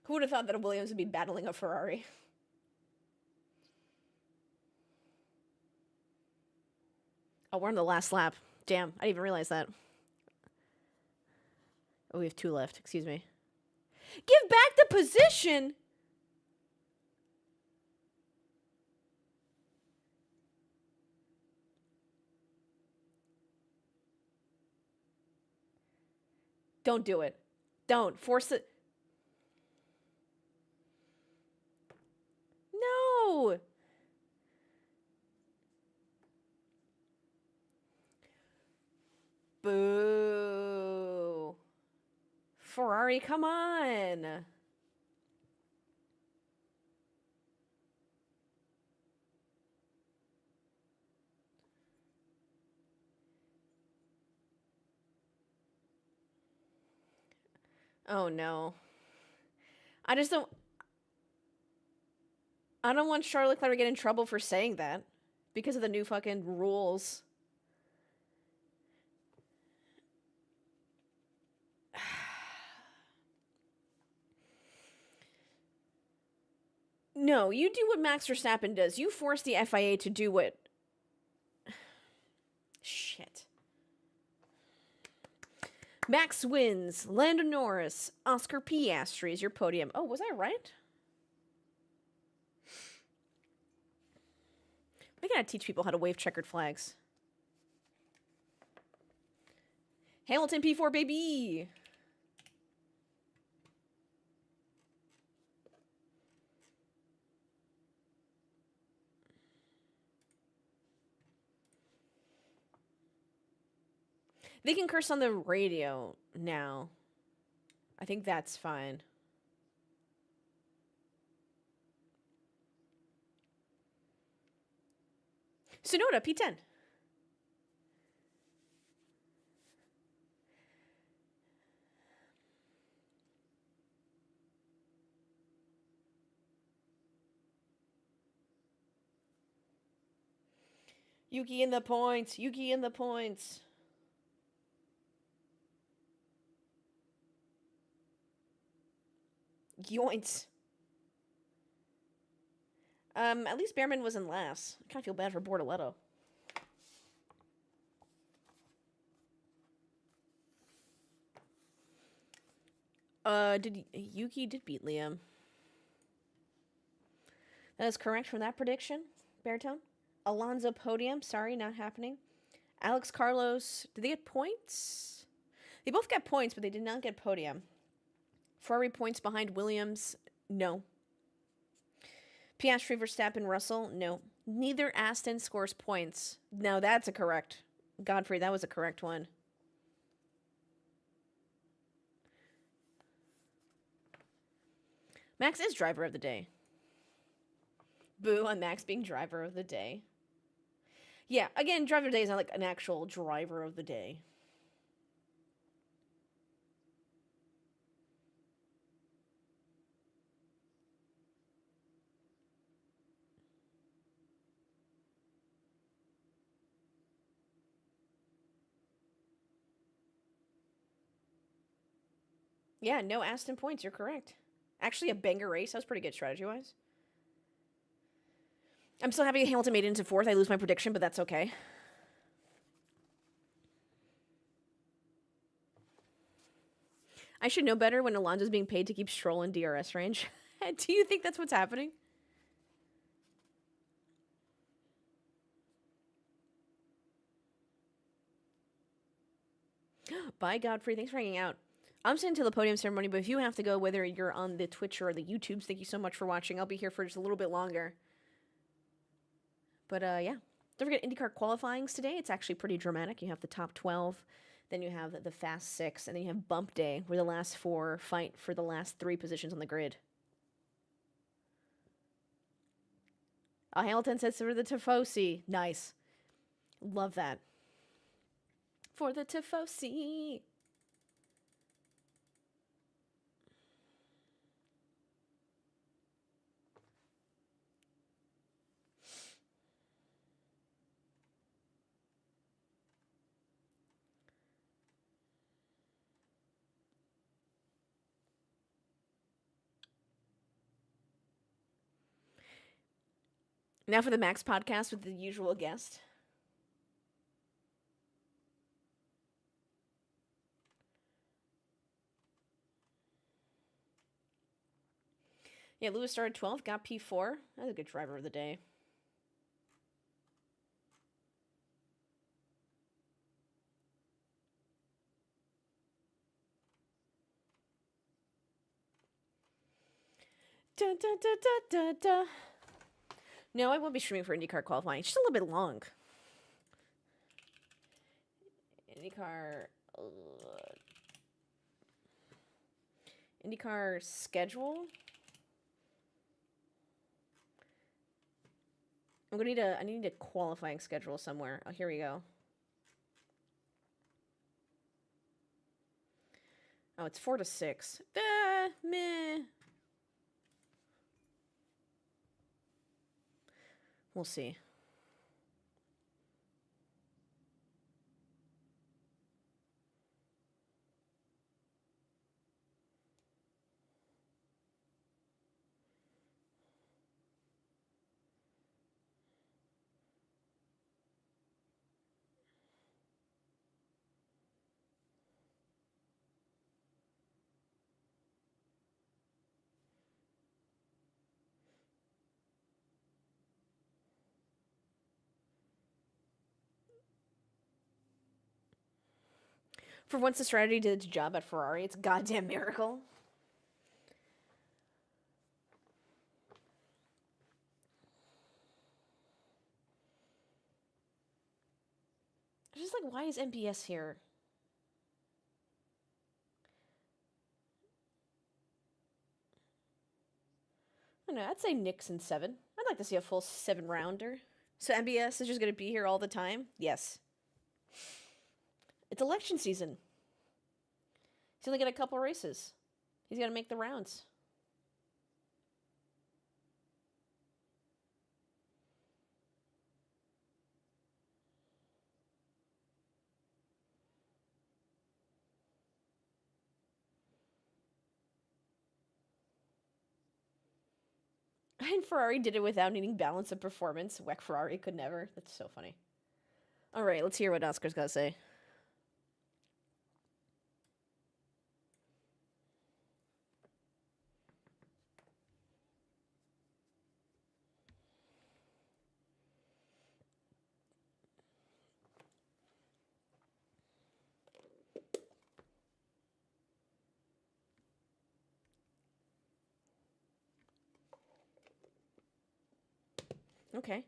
A: Who would have thought that a Williams would be battling a Ferrari? Oh, we're on the last lap. Damn, I didn't even realize that. Oh, we have 2 left. Excuse me. Give back the position! Don't do it. Don't. Force it. No! Boo. Ferrari, come on. Oh no. I just don't. I don't want Charles Leclerc to get in trouble for saying that because of the new fucking rules. No, you do what Max Verstappen does. You force the FIA to do what. Shit. Max wins. Lando Norris. Oscar Piastri is your podium. Oh, was I right? We gotta teach people how to wave checkered flags. Hamilton P4, baby! They can curse on the radio now. I think that's fine. Sonoda, P10. Yuki in the points. Yuki in the points. Yoints. At least Behrman was in last. I kind of feel bad for Bortoletto. Yuki did beat Liam. That is correct from that prediction, Baritone. Alonso podium. Sorry, not happening. Alex Carlos. Did they get points? They both got points, but they did not get podium. Ferrari points behind Williams. No. Piastri, Verstappen, Russell. No. Neither Aston scores points. No, that's a correct. Godfrey, that was a correct one. Max is driver of the day. Boo on Max being driver of the day. Yeah, again, driver of the day is not like an actual driver of the day. Yeah, no Aston points. You're correct. Actually, a banger race. That was pretty good strategy-wise. I'm still happy Hamilton made it into 4th. I lose my prediction, but that's okay. I should know better when Alonso's being paid to keep Stroll in DRS range. Do you think that's what's happening? Bye, Godfrey. Thanks for hanging out. I'm sitting to the podium ceremony, but if you have to go, whether you're on the Twitch or the YouTubes, thank you so much for watching. I'll be here for just a little bit longer. But yeah, don't forget IndyCar qualifying's today. It's actually pretty dramatic. You have the top 12, then you have the Fast 6, and then you have Bump Day, where the last 4 fight for the last 3 positions on the grid. Hamilton says for the Tifosi. Nice. Love that. For the Tifosi. Now for the Max podcast with the usual guest. Yeah, Lewis started 12th, got P4. That's a good driver of the day. Da, da, da, da, da, da. No, I won't be streaming for IndyCar qualifying. It's just a little bit long. IndyCar schedule. I need a qualifying schedule somewhere. Oh, here we go. Oh, it's 4 to 6. Meh. We'll see. For once the strategy did its job at Ferrari, it's a goddamn miracle. It's just like, why is MBS here? I don't know, I'd say Nixon 7. I'd like to see a full 7-rounder. So MBS is just going to be here all the time? Yes. It's election season. He's only got a couple races. He's got to make the rounds. And Ferrari did it without needing balance of performance. Weck Ferrari could never. That's so funny. All right, let's hear what Oscar's got to say. Okay.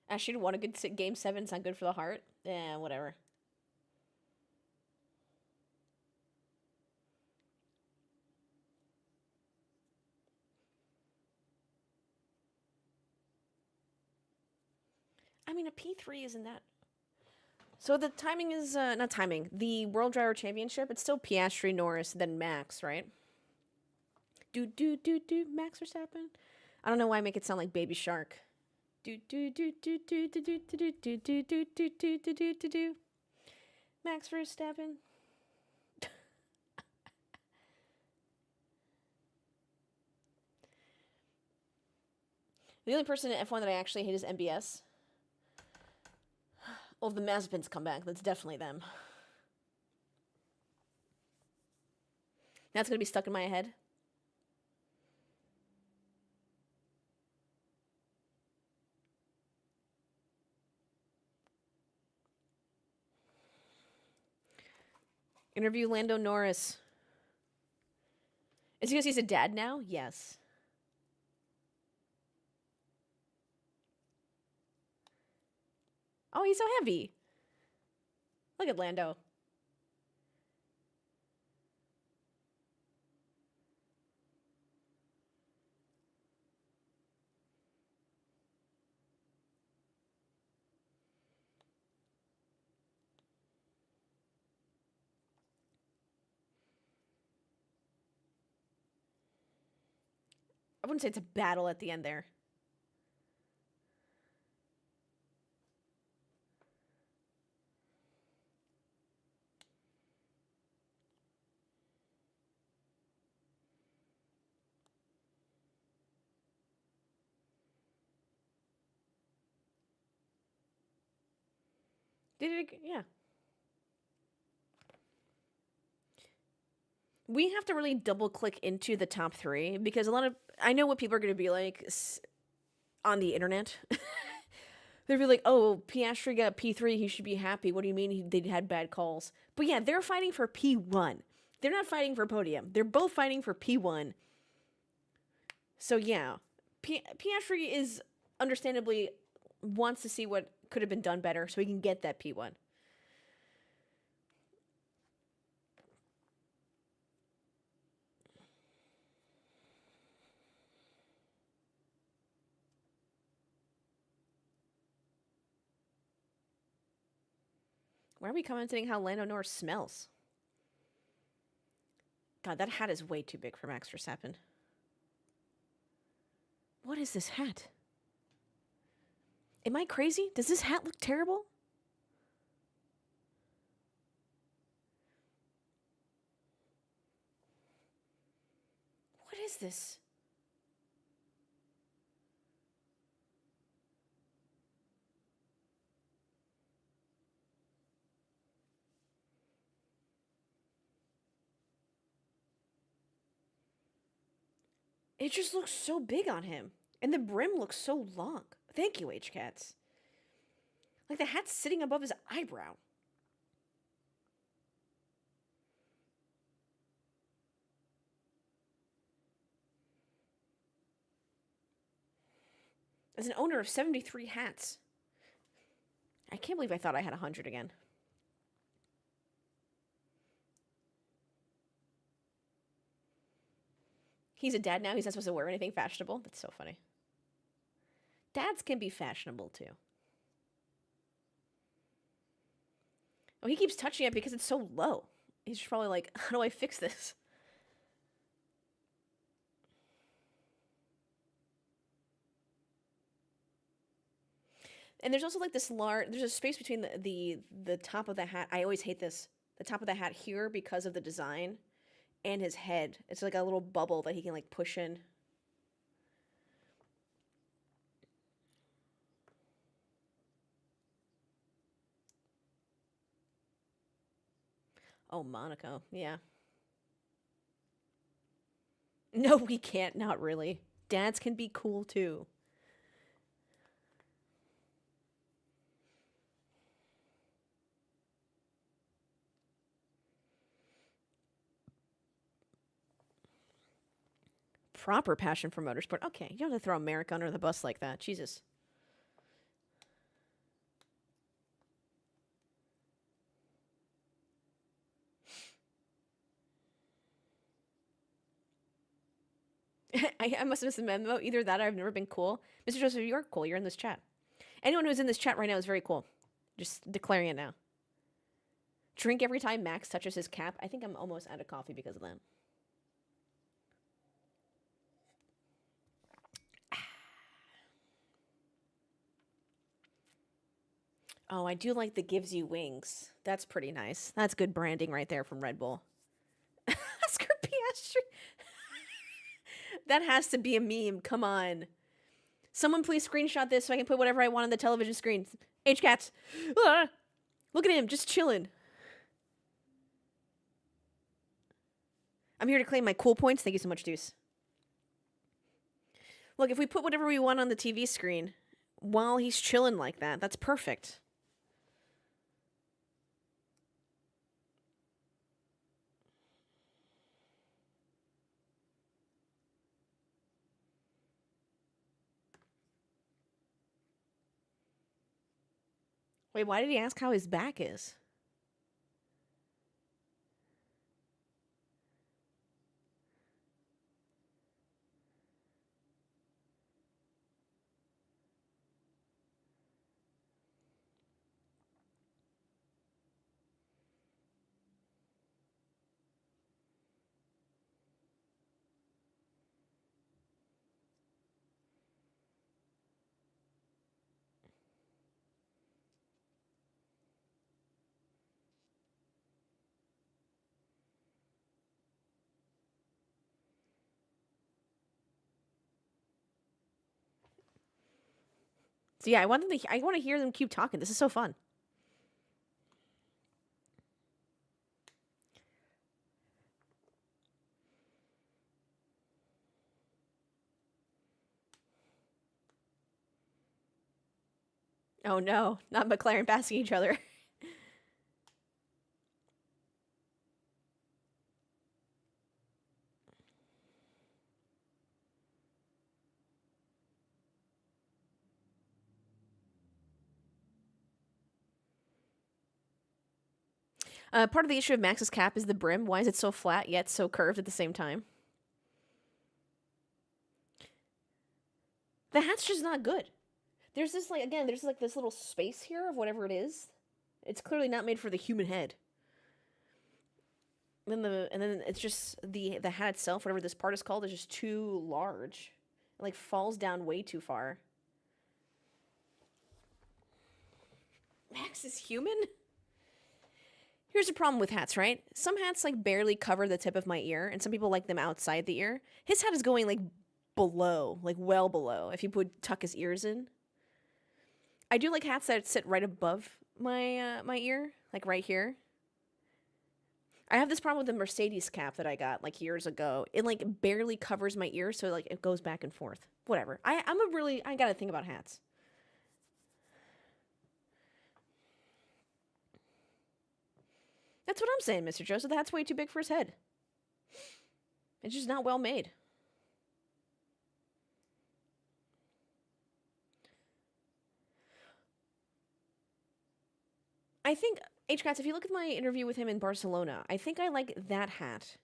A: Actually, want a good game 7. It's not good for the heart. Whatever. I mean, a P3 isn't that. So the timing is not timing. The World Driver Championship. It's still Piastri, Norris, then Max, right? Do Max Verstappen. I don't know why I make it sound like Baby Shark. Do Max Verstappen. The only person in F1 that I actually hate is MBS. Well, if the Mazepins come back, that's definitely them. That's going to be stuck in my head. Interview Lando Norris. Is it because he's a dad now? Yes. Oh, he's so happy. Look at Lando. I wouldn't say it's a battle at the end there. Did it? Yeah. We have to really double click into the top 3 because a lot of I know what people are going to be like on the internet. They'll be like, "Oh, Piastri got P3. He should be happy. What do you mean they had bad calls?" But yeah, they're fighting for P1. They're not fighting for podium. They're both fighting for P1. So yeah, Piastri is understandably wants to see what could have been done better so he can get that P1. Why are we commenting how Lando Norris smells? God, that hat is way too big for Max Verstappen. What is this hat? Am I crazy? Does this hat look terrible? What is this? It just looks so big on him. And the brim looks so long. Thank you, H-Cats. Like the hat's sitting above his eyebrow. As an owner of 73 hats, I can't believe I thought I had 100 again. He's a dad now. He's not supposed to wear anything fashionable. That's so funny. Dads can be fashionable too. Oh, he keeps touching it because it's so low. He's probably like, how do I fix this? And there's also like this large, there's a space between the top of the hat. I always hate this. The top of the hat here because of the design and his head. It's like a little bubble that he can like push in. Oh, Monaco. Yeah. No, we can't. Not really. Dads can be cool too. Proper passion for motorsport. Okay, you don't have to throw America under the bus like that. Jesus. I must have missed the memo. Either that or I've never been cool. Mr. Joseph, you're cool. You're in this chat. Anyone who's in this chat right now is very cool. Just declaring it now. Drink every time Max touches his cap. I think I'm almost out of coffee because of that. Oh, I do like the gives you wings. That's pretty nice. That's good branding right there from Red Bull. Oscar Piastri. That has to be a meme. Come on. Someone please screenshot this so I can put whatever I want on the television screen. H-Cats. Ah! Look at him, just chilling. I'm here to claim my cool points. Thank you so much, Deuce. Look, if we put whatever we want on the TV screen while he's chilling like that, that's perfect. Wait, why did he ask how his back is? So yeah, I want to hear them keep talking. This is so fun. Oh no, not McLaren passing each other. Part of the issue of Max's cap is the brim. Why is it so flat yet so curved at the same time? The hat's just not good. There's this there's like this little space here of whatever it is. It's clearly not made for the human head. And then it's just the hat itself, whatever this part is called, is just too large. It like falls down way too far. Max is human? Here's the problem with hats, right? Some hats like barely cover the tip of my ear, and some people like them outside the ear. His hat is going like below, like well below, if you would tuck his ears in. I do like hats that sit right above my ear, like right here. I have this problem with the Mercedes cap that I got like years ago. It like barely covers my ear, so like it goes back and forth. Whatever. I gotta think about hats. That's what I'm saying, Mr. Joseph. The hat's way too big for his head. It's just not well made. I think, H-Cats, if you look at my interview with him in Barcelona, I think I like that hat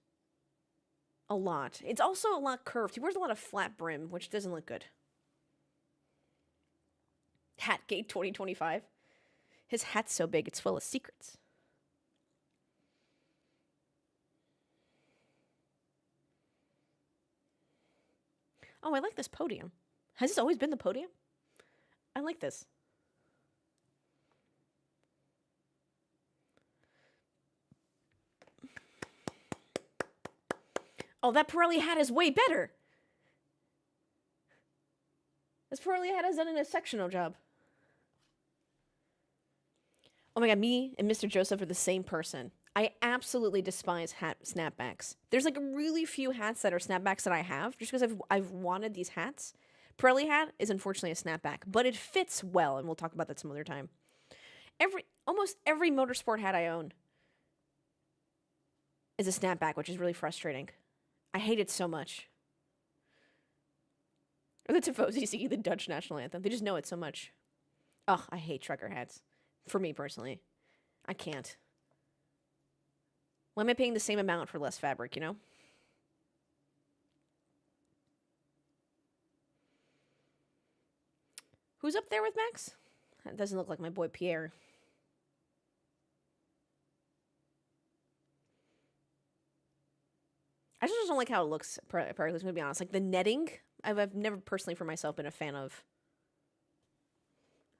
A: a lot. It's also a lot curved. He wears a lot of flat brim, which doesn't look good. Hatgate 2025. His hat's so big, it's full of secrets. Oh, I like this podium. Has this always been the podium? I like this. Oh, that Pirelli hat is way better. This Pirelli hat has done an exceptional job. Oh my god, me and Mr. Joseph are the same person. I absolutely despise hat snapbacks. There's like really few hats that are snapbacks that I have, just because I've wanted these hats. Pirelli hat is unfortunately a snapback, but it fits well, and we'll talk about that some other time. Almost every motorsport hat I own is a snapback, which is really frustrating. I hate it so much. Or the Tifosi singing the Dutch national anthem. They just know it so much. Ugh, I hate trucker hats. For me personally. I can't. Why am I paying the same amount for less fabric, you know? Who's up there with Max? That doesn't look like my boy Pierre. I just don't like how it looks, Pericles, to be honest. Like the netting, I've never personally for myself been a fan of.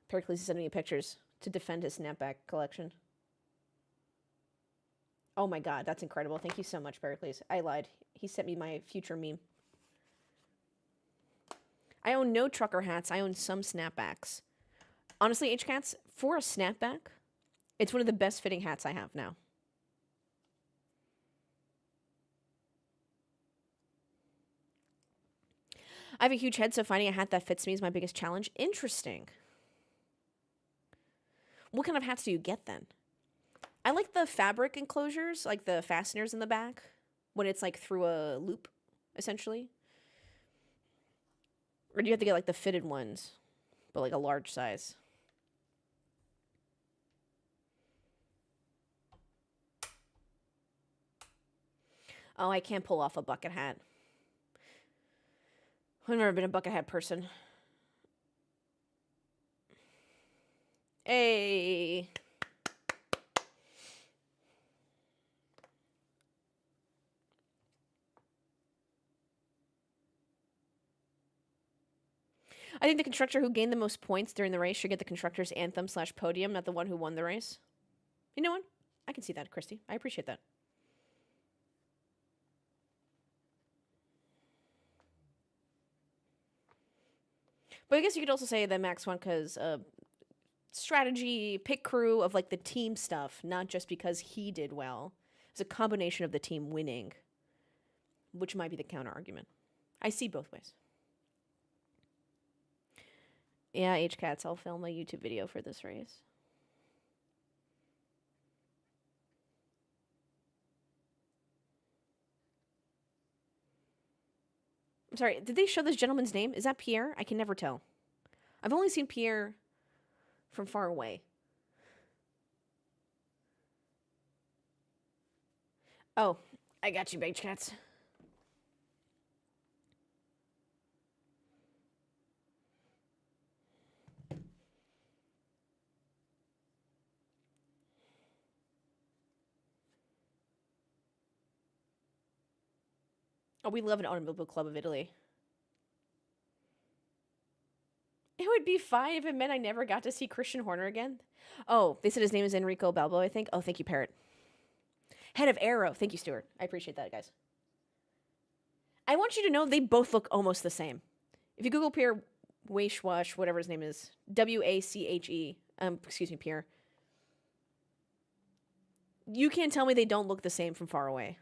A: Pericles is sending me pictures to defend his snapback collection. Oh my god, that's incredible. Thank you so much, Pericles. I lied. He sent me my future meme. I own no trucker hats. I own some snapbacks. Honestly, H-Cats, for a snapback, it's one of the best fitting hats I have now. I have a huge head, so finding a hat that fits me is my biggest challenge. Interesting. What kind of hats do you get then? I like the fabric enclosures, like the fasteners in the back, when it's like through a loop, essentially. Or do you have to get like the fitted ones, but like a large size? Oh, I can't pull off a bucket hat. I've never been a bucket hat person. Hey. I think the constructor who gained the most points during the race should get the constructor's anthem / podium, not the one who won the race. You know what? I can see that, Christy. I appreciate that. But I guess you could also say that Max won because strategy, pit crew of like the team stuff, not just because he did well. It's a combination of the team winning, which might be the counter argument. I see both ways. Yeah, H-Cats, I'll film a YouTube video for this race. I'm sorry, did they show this gentleman's name? Is that Pierre? I can never tell. I've only seen Pierre from far away. Oh, I got you, H-Cats. Oh, we love an automobile club of Italy. It would be fine if it meant I never got to see Christian Horner again. Oh, they said his name is Enrico Balbo, I think. Oh, thank you, Parrot. Head of Arrow. Thank you, Stuart. I appreciate that, guys. I want you to know they both look almost the same. If you Google Pierre Wache, whatever his name is, W-A-C-H-E, excuse me, Pierre, you can't tell me they don't look the same from far away.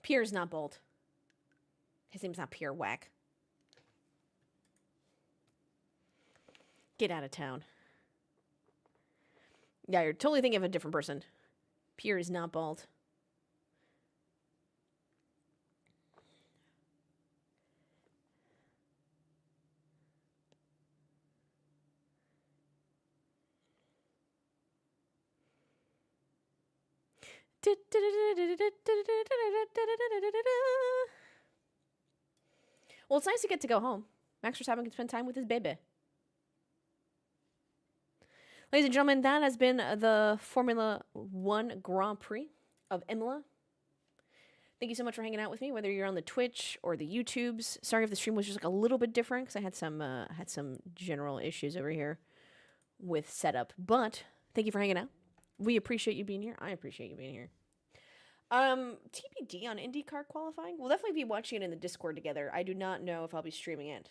A: Pierre's not bold. His name's not Pierre Whack. Get out of town. Yeah, you're totally thinking of a different person. Pierre is not bald. Well, it's nice to get to go home. Max Verstappen can spend time with his baby. Ladies and gentlemen, that has been the Formula One Grand Prix of Imola. Thank you so much for hanging out with me, whether you're on the Twitch or the YouTubes. Sorry if the stream was just like a little bit different because I had some general issues over here with setup. But thank you for hanging out. We appreciate you being here. I appreciate you being here. TBD on IndyCar qualifying. We'll definitely be watching it in the Discord together. I do not know if I'll be streaming it.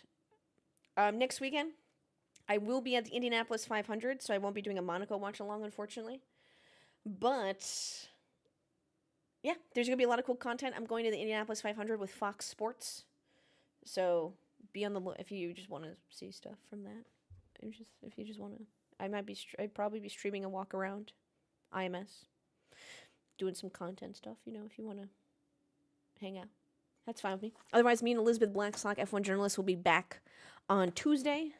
A: Next weekend, I will be at the Indianapolis 500, so I won't be doing a Monaco watch-along, unfortunately. But yeah, there's going to be a lot of cool content. I'm going to the Indianapolis 500 with Fox Sports. So be on the look if you just want to see stuff from that. If you just want to. I'd probably be streaming a walk around IMS. Doing some content stuff, you know, if you want to hang out. That's fine with me. Otherwise, me and Elizabeth Blackstock, F1 journalist, will be back on Tuesday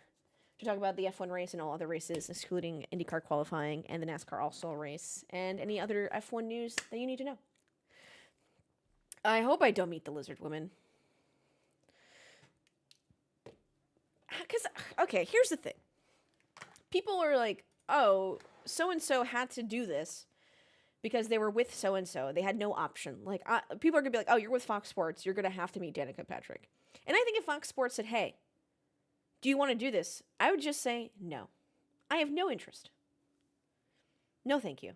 A: to talk about the F1 race and all other races, excluding IndyCar qualifying and the NASCAR All-Star race, and any other F1 news that you need to know. I hope I don't meet the lizard woman. Because, okay, here's the thing. People are like, oh, so-and-so had to do this because they were with so-and-so. They had no option. Like, people are going to be like, oh, you're with Fox Sports. You're going to have to meet Danica Patrick. And I think if Fox Sports said, hey, do you want to do this? I would just say, no. I have no interest. No, thank you.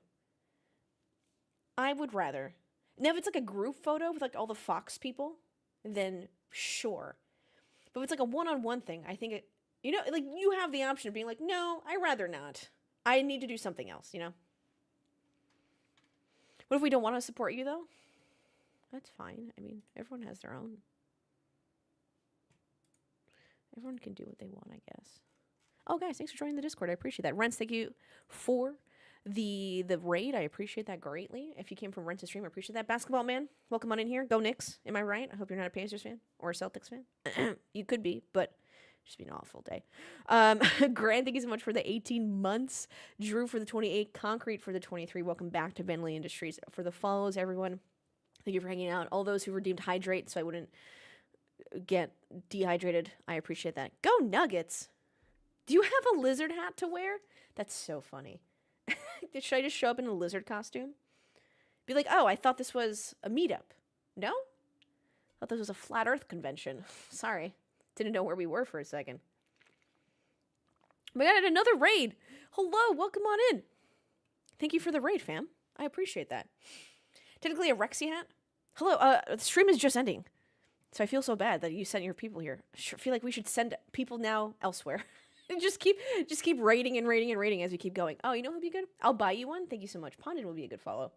A: I would rather. Now, if it's like a group photo with like all the Fox people, then sure. But if it's like a one-on-one thing, I think it, you know, like you have the option of being like, no, I'd rather not. I need to do something else, you know? What if we don't want to support you, though? That's fine. I mean, everyone has their own. Everyone can do what they want, I guess. Oh, guys, thanks for joining the Discord. I appreciate that. Rents, thank you for the raid. I appreciate that greatly. If you came from Rent to Stream, I appreciate that. Basketball Man, welcome on in here. Go Knicks. Am I right? I hope you're not a Pacers fan or a Celtics fan. You could be, but Just been an awful day. Grant, thank you so much for the 18 months. Drew for the 28. Concrete for the 23. Welcome back to Vandelay Industries. For the follows, everyone, thank you for hanging out. All those who redeemed hydrate so I wouldn't get dehydrated, I appreciate that. Go Nuggets! Do you have a lizard hat to wear? That's so funny. Should I just show up in a lizard costume? Be like, oh, I thought this was a meetup. No? I thought this was a flat earth convention. Sorry. Didn't know where we were for a second. We got another raid. Hello, welcome on in. Thank you for the raid, fam. I appreciate that. Technically a Rexy hat. Hello, the stream is just ending. So I feel so bad that you sent your people here. I feel like we should send people now elsewhere. just keep raiding and raiding and raiding as we keep going. Oh, you know who'd be good? I'll buy you one. Thank you so much. Pondon will be a good follow.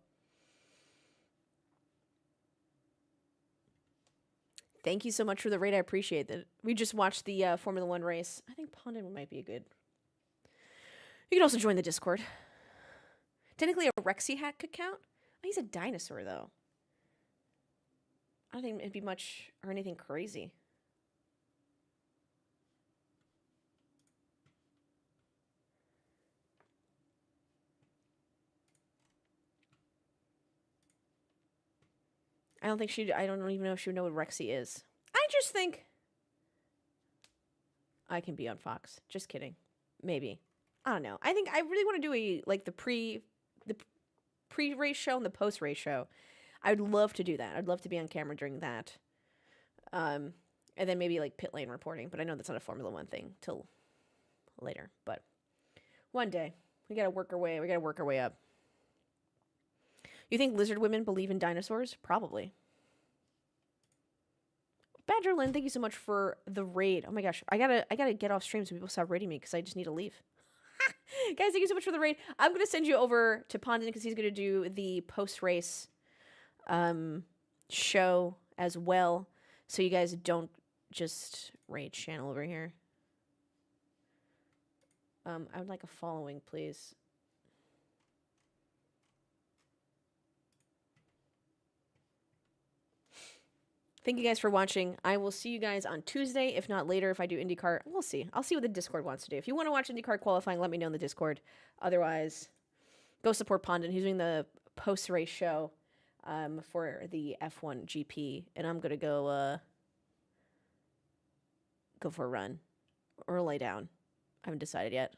A: Thank you so much for the raid. I appreciate that. We just watched the Formula 1 race. I think Pondon might be a good... You can also join the Discord. Technically, a Rexy hat could count. Oh, he's a dinosaur, though. I don't think it'd be much or anything crazy. I don't think she'd... I don't even know if she would know what Rexy is. I just think... I can be on Fox. Just kidding. Maybe. I don't know. I think I really want to do the pre-race show and the post-race show. I would love to do that. I'd love to be on camera during that. And then maybe like pit lane reporting, but I know that's not a Formula 1 thing till later. But one day we gotta work our way up. You think lizard women believe in dinosaurs? Probably. Badgerlyn, thank you so much for the raid. Oh my gosh, I gotta get off stream so people stop raiding me because I just need to leave. Guys, thank you so much for the raid. I'm going to send you over to Pondon because he's going to do the post-race show as well. So you guys don't just raid channel over here. I would like a following, please. Thank you guys for watching. I will see you guys on Tuesday, if not later, if I do IndyCar. We'll see. I'll see what the Discord wants to do. If you want to watch IndyCar qualifying, let me know in the Discord. Otherwise, go support Pondon. He's doing the post-race show for the F1 GP. And I'm going to go for a run or lay down. I haven't decided yet.